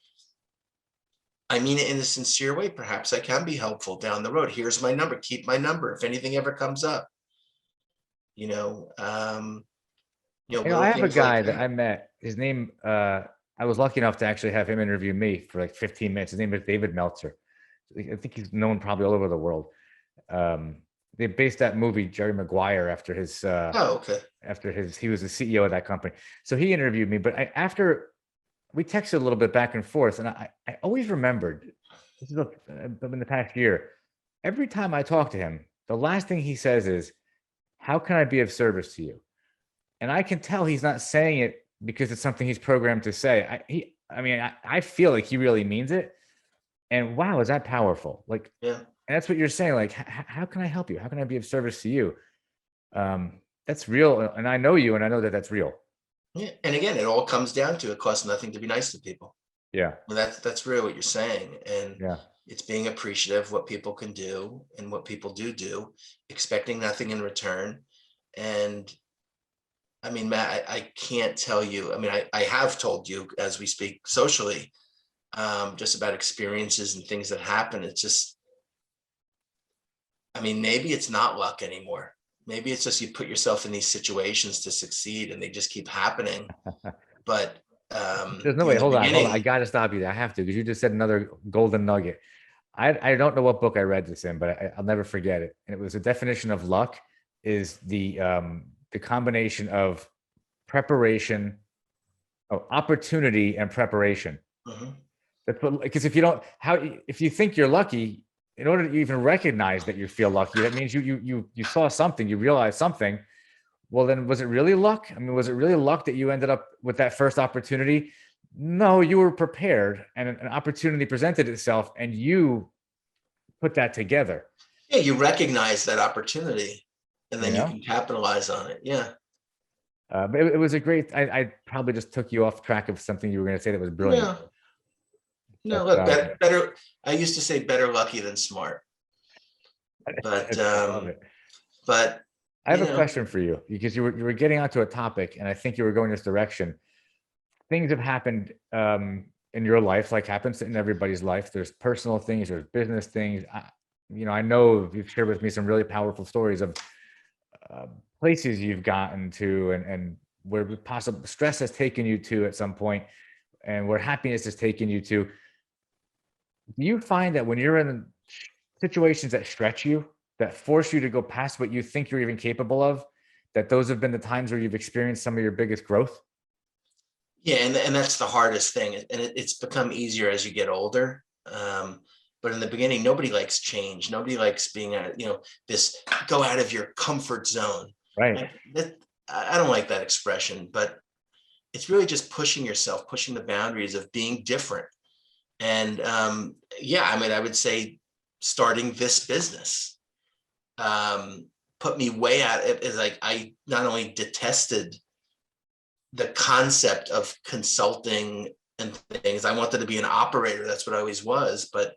I mean it in a sincere way. Perhaps I can be helpful down the road. Here's my number. Keep my number if anything ever comes up. I have a guy that I met. His name, I was lucky enough to actually have him interview me for like 15 minutes. His name is David Meltzer. I think he's known probably all over the world. They based that movie Jerry Maguire after his. He was the CEO of that company. So he interviewed me, but after we texted a little bit back and forth, and I always remembered. This is in the past year. Every time I talk to him, the last thing he says is, "How can I be of service to you?" And I can tell he's not saying it because it's something he's programmed to say. I feel like he really means it. And wow, is that powerful? Like, yeah. And that's what you're saying. Like, how can I help you? How can I be of service to you? that's real. And I know you, and I know that that's real. Yeah. And again, it all comes down to it costs nothing to be nice to people. Yeah. And that's really what you're saying. And Yeah. it's being appreciative of what people can do and what people do, expecting nothing in return. And I mean, Matt, I can't tell you. I mean, I have told you as we speak socially, just about experiences and things that happen. It's just, I mean, maybe it's not luck anymore. Maybe it's just you put yourself in these situations to succeed and they just keep happening. But There's no in way. the Hold on. Hold on. I beginning, got to stop you there. I have to, because you just said another golden nugget. I don't know what book I read this in, but I'll never forget it. And it was a definition of luck is the combination of preparation, opportunity and preparation. mhm. Because if you don't, if you think you're lucky, in order to even recognize that you feel lucky, that means you saw something, you realized something. Well, then was it really luck? I mean, was it really luck that you ended up with that first opportunity? No, you were prepared, and an opportunity presented itself, and you put that together. Yeah, you recognize that opportunity and You then you know, can capitalize on it. Yeah. but it was a great. I probably just took you off track of something you were going to say that was brilliant. No, no, But look, better. I used to say better lucky than smart, but I love it. but I have a question for you, because you were getting onto a topic, and I think you were going this direction. Things have happened in your life, like happens in everybody's life. There's personal things, there's business things. I know you've shared with me some really powerful stories of uh, places you've gotten to, and where possible stress has taken you to at some point, and where happiness has taken you to. Do you find that when you're in situations that stretch you, that force you to go past what you think you're even capable of, that those have been the times where you've experienced some of your biggest growth? Yeah, and that's the hardest thing, and it's become easier as you get older. But in the beginning, nobody likes change. Nobody likes being this go out of your comfort zone. Right. I, that, I don't like that expression, but it's really just pushing yourself, pushing the boundaries of being different. And yeah, I mean, I would say starting this business put me way out. It is like I not only detested the concept of consulting and things. I wanted to be an operator. That's what I always was. But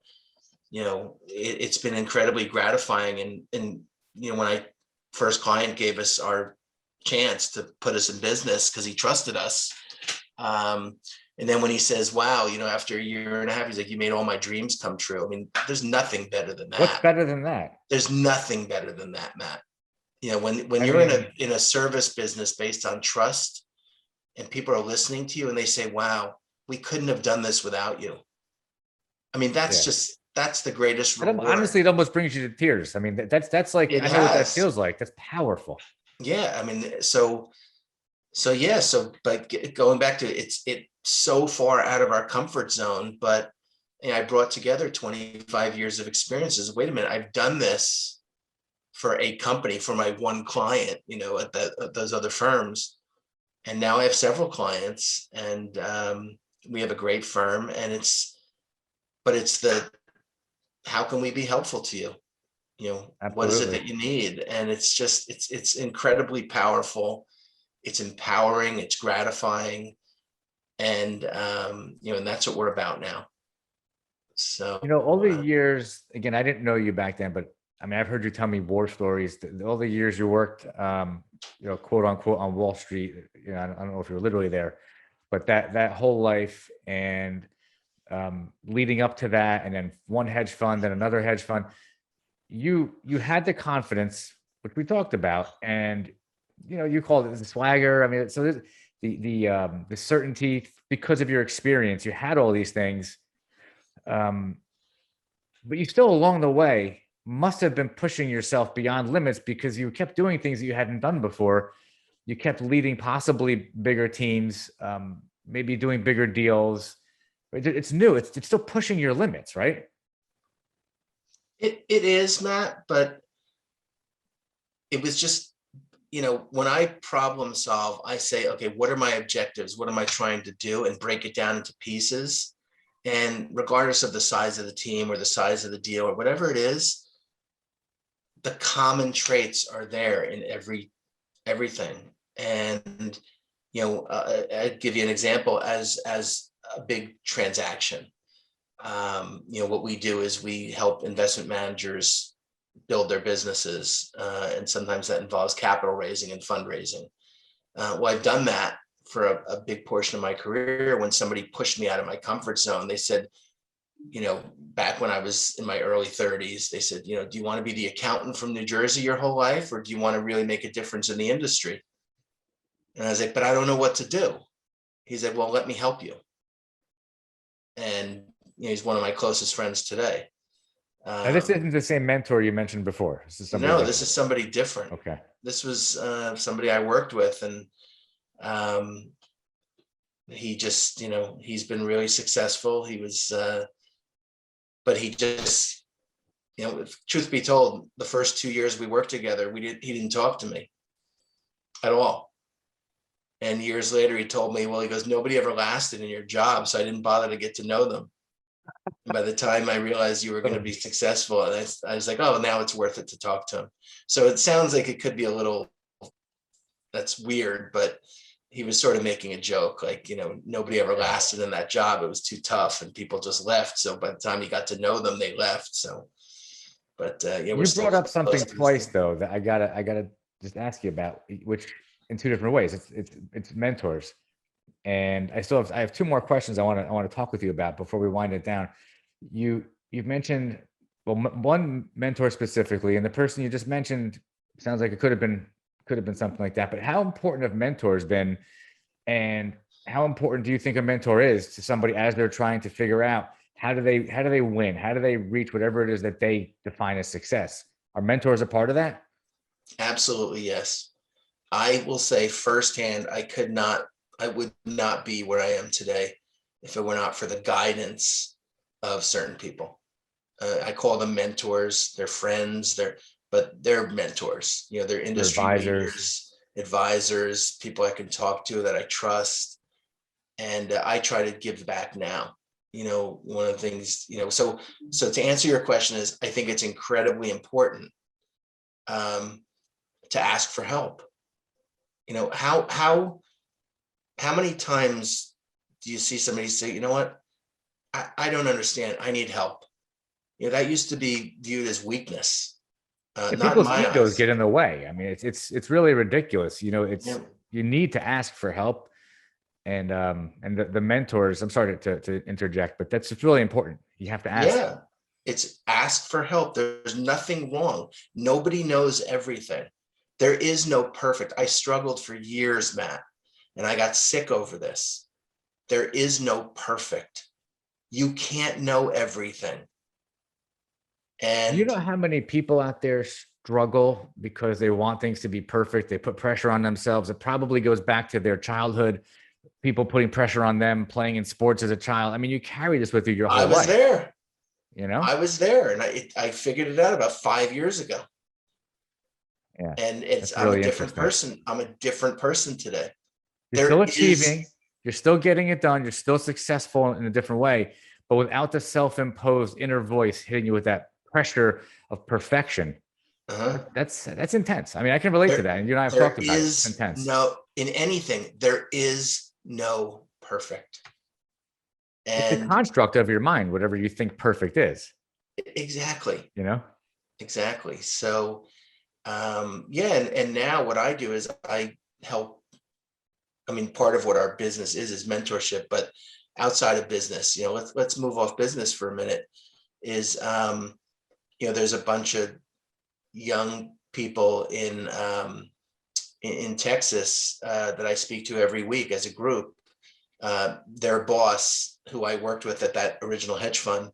it's been incredibly gratifying. And when I first client gave us our chance to put us in business because he trusted us. And then when he says, "Wow, after a year and a half," he's like, "You made all my dreams come true." I mean, there's nothing better than What's that. better than that? There's nothing better than that, Matt. When I you're in mean, a service business based on trust, and people are listening to you and they say, "Wow, we couldn't have done this without you." I mean, yeah. that's the greatest reward. Honestly, it almost brings you to tears. I mean, that's like, It I know what that has. feels like. That's powerful. Yeah. I mean, so yeah, but going back to it's so far out of our comfort zone, but I brought together 25 years of experiences. Wait a minute, I've done this for a company, for my one client, at those other firms. And now I have several clients, and we have a great firm, and it's how can we be helpful to you? What is it Absolutely. that you need? And it's incredibly powerful. It's empowering, it's gratifying. And and that's what we're about now. So All the years, again, I didn't know you back then, but I mean, I've heard you tell me war stories. All the years you worked, quote unquote, on Wall Street. I don't know if you were literally there, but that whole life, and leading up to that, and then one hedge fund, then another hedge fund. You had the confidence, which we talked about, and you called it the swagger. I mean, so the certainty, because of your experience, you had all these things. Um, but you still, along the way, must have been pushing yourself beyond limits, because you kept doing things that you hadn't done before. You kept leading possibly bigger teams, maybe doing bigger deals. It's new. It's still pushing your limits, right? it is, Matt, but it was just, when I problem solve, I say, okay, what are my objectives? What am I trying to do? And break it down into pieces. And regardless of the size of the team or the size of the deal or whatever it is, the common traits are there in every everything. And, I'd give you an example as a big transaction. What we do is we help investment managers build their businesses. And sometimes that involves capital raising and fundraising. Well, I've done that for a big portion of my career. When somebody pushed me out of my comfort zone, they said, back when I was in my early 30s, they said, do you want to be the accountant from New Jersey your whole life, or do you want to really make a difference in the industry? And I was like, but I don't know what to do. He said, well, let me help you. And he's one of my closest friends today. Now, this isn't the same mentor you mentioned before. This is somebody No, different. this is somebody different. Okay. This was somebody I worked with, and he just, he's been really successful. He was, but he just, truth be told, the first 2 years we worked together, he didn't talk to me at all. And years later, he told me, well, he goes, nobody ever lasted in your job, so I didn't bother to get to know them. And by the time I realized you were going to be successful, I was like, oh, now it's worth it to talk to him. So it sounds like it could be a little, that's weird, but he was sort of making a joke, like, nobody ever lasted in that job. It was too tough and people just left. So by the time he got to know them, they left. So, but you brought up something twice though, that I gotta just ask you about, which in two different ways. It's mentors. And I have two more questions I want to talk with you about before we wind it down. You've mentioned, well, one mentor specifically, and the person you just mentioned sounds like it could have been something like that. But how important have mentors been, and how important do you think a mentor is to somebody as they're trying to figure out how do they win? How do they reach whatever it is that they define as success? Are mentors a part of that? Absolutely, yes. I will say firsthand, I would not be where I am today if it were not for the guidance of certain people. I call them mentors. They're friends. But they're mentors. They're industry leaders, advisors, people I can talk to that I trust. And I try to give back now. One of the things, so to answer your question is, I think it's incredibly important to ask for help. How many times do you see somebody say, you know what, I don't understand, I need help? That used to be viewed as weakness. Not people's in my egos eyes. get in the way. I mean, it's really ridiculous. You need to ask for help. And the mentors, I'm sorry to interject, but it's really important. You have to ask. Yeah, it's ask for help. There's nothing wrong. Nobody knows everything. There is no perfect. I struggled for years, Matt, and I got sick over this. There is no perfect. You can't know everything. And you know how many people out there struggle because they want things to be perfect? They put pressure on themselves. It probably goes back to their childhood, people putting pressure on them, playing in sports as a child. I mean, you carry this with you your whole life. I was there. I was there, and I figured it out about 5 years ago. Yeah. And I'm a different person. I'm a different person today. You're still achieving, you're still getting it done, you're still successful in a different way, but without the self-imposed inner voice hitting you with that pressure of perfection. That's intense. I mean, I can relate to that. And you and I have talked about it. It's intense. No, in anything, there is no perfect. And it's a construct of your mind, whatever you think perfect is. Exactly. Exactly. So, and now what I do is I help. I mean, part of what our business is mentorship, but outside of business, let's move off business for a minute. Is there's a bunch of young people in Texas that I speak to every week as a group. Their boss, who I worked with at that original hedge fund,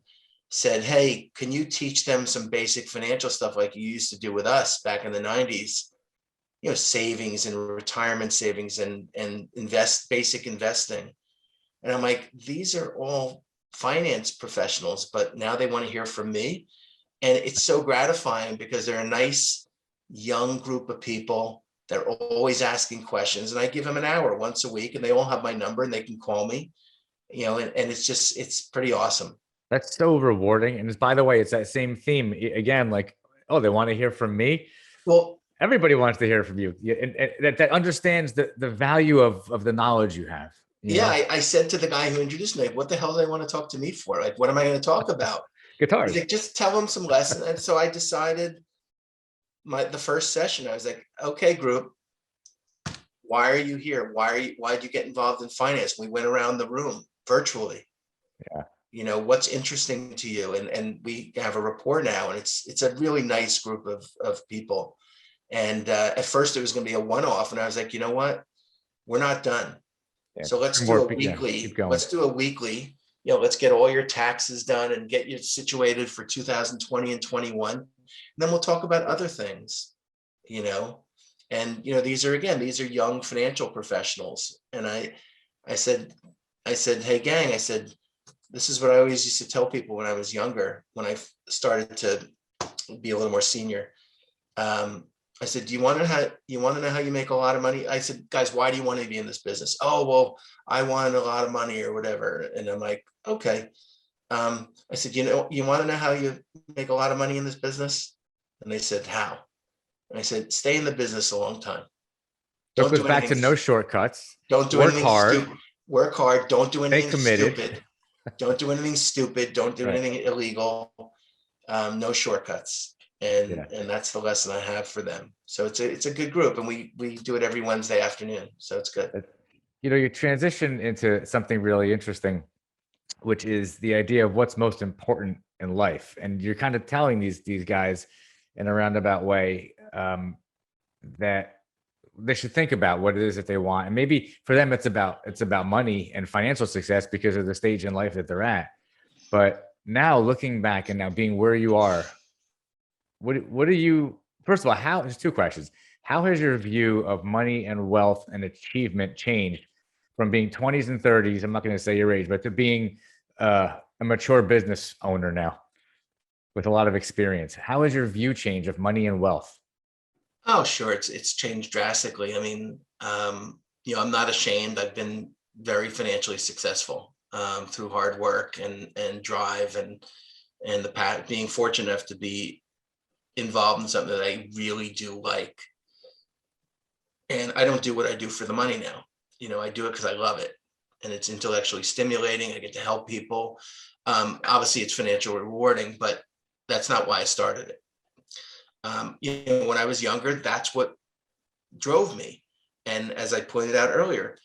said, hey, can you teach them some basic financial stuff like you used to do with us back in the 90s? Savings and retirement savings and basic investing. And I'm like, these are all finance professionals, but now they want to hear from me. And it's so gratifying because they're a nice young group of people. They're always asking questions, and I give them an hour once a week, and they all have my number and they can call me, and it's pretty awesome. That's so rewarding. And by the way, it's that same theme again, like, oh, they want to hear from me. Well, Everybody wants to hear from you. And that understands the value of the knowledge you have. Yeah, I said to the guy who introduced me, like, what the hell do they want to talk to me for? Like, what am I going to talk about? He's Guitars. like, just tell them some lessons. And so I decided the first session, I was like, okay, group, why are you here? Why'd you get involved in finance? We went around the room virtually. Yeah. You know, what's interesting to you? And we have a rapport now, and it's a really nice group of people. And at first it was going to be a one-off, and I was like, you know what? We're not done. Yeah. So let's do a weekly. Let's do a weekly. You know, let's get all your taxes done and get you situated for 2020 and 21. And then we'll talk about other things, you know. And you know, these are young financial professionals. And I said, hey gang, I said, this is what I always used to tell people when I was younger, when I started to be a little more senior. I said, do you want to know how you make a lot of money? I said, guys, why do you want to be in this business? Oh, well, I want a lot of money or whatever. And I'm like, okay. I said, you want to know how you make a lot of money in this business? And they said, how? And I said, stay in the business a long time. So it goes back to no shortcuts. Don't do anything stupid. Work hard. Don't do anything stupid. Don't do anything stupid. Don't do anything illegal. No shortcuts. And that's the lesson I have for them. So it's a good group, and we do it every Wednesday afternoon. So it's good. You know, you transition into something really interesting, which is the idea of what's most important in life. And you're kind of telling these guys in a roundabout way that they should think about what it is that they want. And maybe for them, it's about money and financial success because of the stage in life that they're at. But now looking back and now being where you are, what do you, first of all, there's two questions. How has your view of money and wealth and achievement changed from being 20s and 30s? I'm not going to say your age, but to being a mature business owner now with a lot of experience. How has your view changed of money and wealth? Oh, sure. It's changed drastically. I mean, you know, I'm not ashamed. I've been very financially successful through hard work and drive and being fortunate enough to be involved in something that I really do like. And I don't do what I do for the money now. You know, I do it because I love it, and it's intellectually stimulating. I get to help people. Obviously, it's financially rewarding, but that's not why I started it. You know, when I was younger, that's what drove me. And as I pointed out earlier,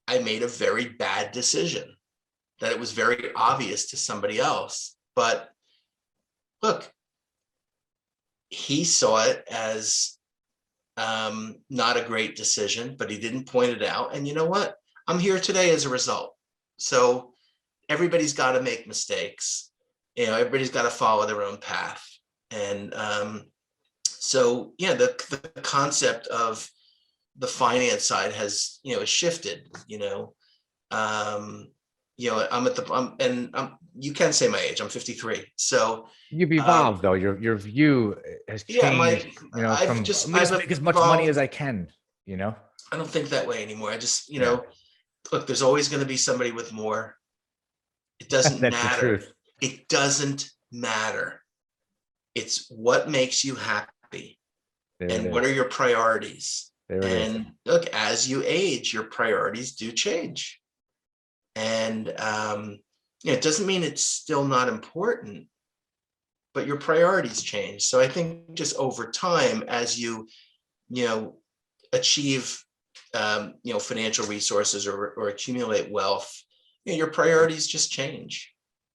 I made a very bad decision that it was very obvious to somebody else. But look, he saw it as not a great decision, but he didn't point it out. And you know what? I'm here today as a result. So everybody's got to make mistakes. You know, everybody's got to follow their own path. And so, yeah, the concept of the finance side has, you know, shifted. You know, you can say my age. I'm 53. So you've evolved, though. Your view has changed. From let me make as much money as I can. You know, I don't think that way anymore. I just, you know, look, there's always going to be somebody with more. It doesn't matter. It doesn't matter. It's what makes you happy, and what are your priorities. And look, as you age, your priorities do change. And you know, it doesn't mean it's still not important, but your priorities change. So I think just over time, as you know, achieve you know, financial resources or accumulate wealth, you know, your priorities just change.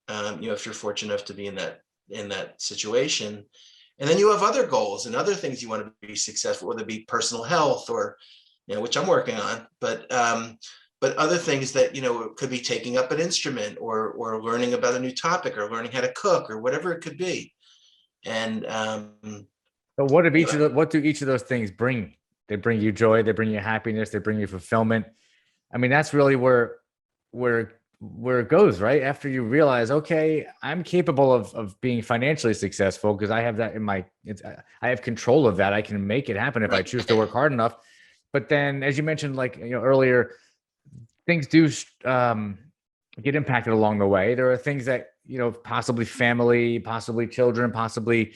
You know, if you're fortunate enough to be in that situation. And then you have other goals and other things you want to be successful, whether it be personal health or, you know, which I'm working on, but other things that, you know, could be taking up an instrument or learning about a new topic or learning how to cook or whatever it could be. And but what do each of those things bring? They bring you joy, they bring you happiness, they bring you fulfillment. I mean, that's really where it goes, right? After you realize, okay, I'm capable of being financially successful because I have that I have control of that. I can make it happen if I choose to work hard enough. But then, as you mentioned, like, you know, earlier, things do get impacted along the way. There are things that, you know, possibly family, possibly children, possibly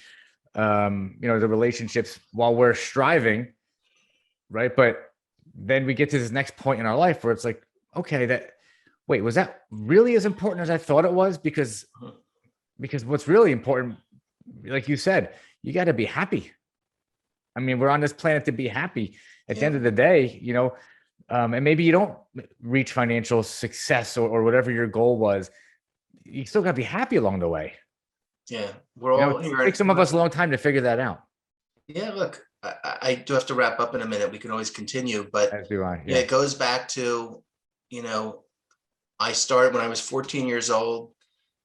the relationships while we're striving, right? But then we get to this next point in our life where it's like, okay, wait, was that really as important as I thought it was? Because what's really important, like you said, you got to be happy. I mean, we're on this planet to be happy. At the end of the day, and maybe you don't reach financial success or whatever your goal was, you still got to be happy along the way. Yeah, we're all It takes some of us a long time to figure that out. Yeah, look, I do have to wrap up in a minute. We can always continue, but As do I. yeah, it goes back to, I started when I was 14 years old,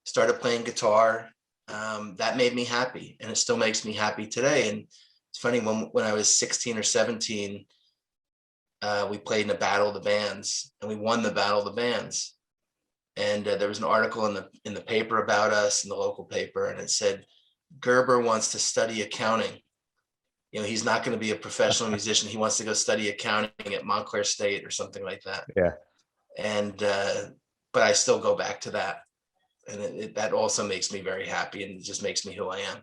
started playing guitar. That made me happy, and it still makes me happy today. And it's funny, when I was 16 or 17, we played in a battle of the bands, and we won the battle of the bands. And there was an article in the paper about us, in the local paper, and it said, Gerber wants to study accounting. He's not going to be a professional musician. He wants to go study accounting at Montclair State or something like that. Yeah. And, but I still go back to that. And that also makes me very happy, and it just makes me who I am.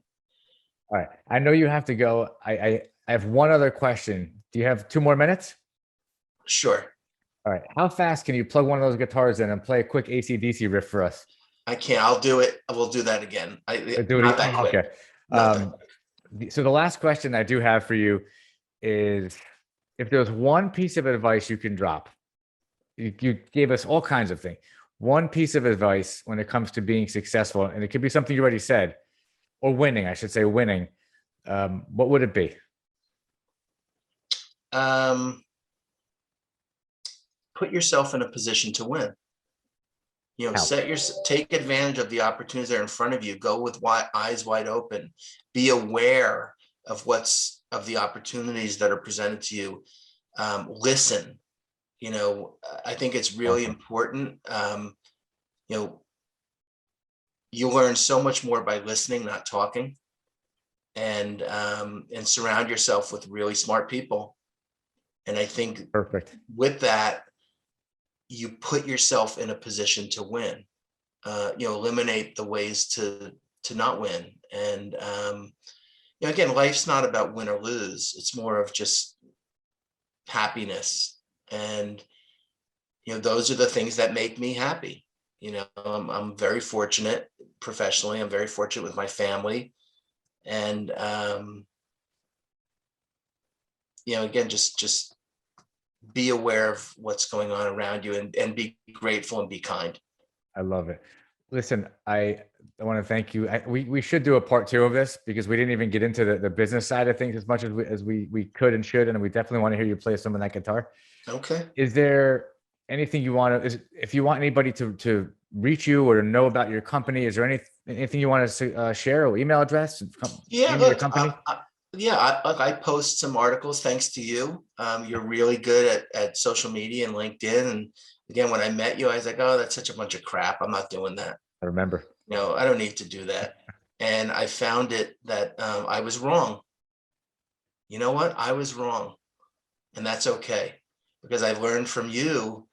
All right. I know you have to go. I have one other question. Do you have 2 more minutes? Sure. All right. How fast can you plug one of those guitars in and play a quick AC/DC riff for us? I can't. I'll do it. I will do that again. Not that quick. Okay. So the last question I do have for you is, if there's one piece of advice you can drop, you gave us all kinds of things. One piece of advice when it comes to being successful, and it could be something you already said, or winning, I should say winning. What would it be? Put yourself in a position to win. Take advantage of the opportunities that are in front of you. Go with eyes wide open. Be aware of the opportunities that are presented to you. Listen. I think it's really important. You learn so much more by listening, not talking, and surround yourself with really smart people. And I think Perfect. With that, you put yourself in a position to win. Eliminate the ways to not win. And again, life's not about win or lose. It's more of just happiness. And those are the things that make me happy. I'm very fortunate professionally. I'm very fortunate with my family. And again, just be aware of what's going on around you, and be grateful and be kind. I love it. Listen, I want to thank you. We should do a part 2 of this, because we didn't even get into the business side of things as much as we could and should. And we definitely want to hear you play some of that guitar. Okay. Is there anything you want to, if you want anybody to reach you or to know about your company, is there anything you want to share, or email address? Yeah, look, I post some articles thanks to you. You're really good at social media and LinkedIn. And again, when I met you, I was like, oh, that's such a bunch of crap. I'm not doing that. I remember. I don't need to do that. And I found that I was wrong. You know what? I was wrong. And that's okay, because I learned from you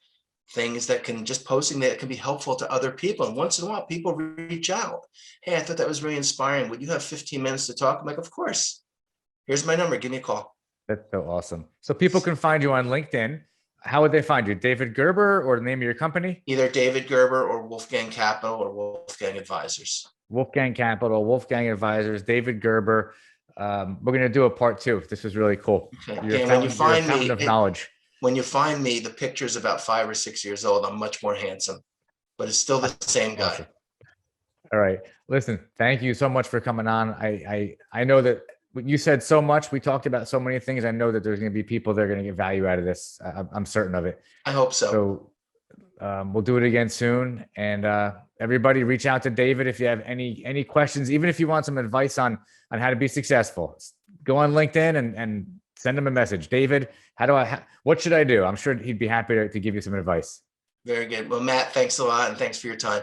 things that can be helpful to other people. And once in a while, people reach out. Hey, I thought that was really inspiring. Would you have 15 minutes to talk? I'm like, of course. Here's my number. Give me a call. That's so awesome. So people can find you on LinkedIn. How would they find you? David Gerber, or the name of your company? Either David Gerber or Wolfgang Capital or Wolfgang Advisors. Wolfgang Capital, Wolfgang Advisors, David Gerber. We're going to do a part 2. This was really cool. Okay. When you find me, when you find me, the picture's about 5 or 6 years old. I'm much more handsome, but it's still the same guy. Awesome. All right. Listen, thank you so much for coming on. I know that you said so much. We talked about so many things. I know that there's going to be people that are going to get value out of this. I'm certain of it. I hope so. So we'll do it again soon. And everybody, reach out to David if you have any questions, even if you want some advice on how to be successful. Go on LinkedIn and send him a message. David, what should I do? I'm sure he'd be happy to give you some advice. Very good. Well, Matt, thanks a lot, and thanks for your time.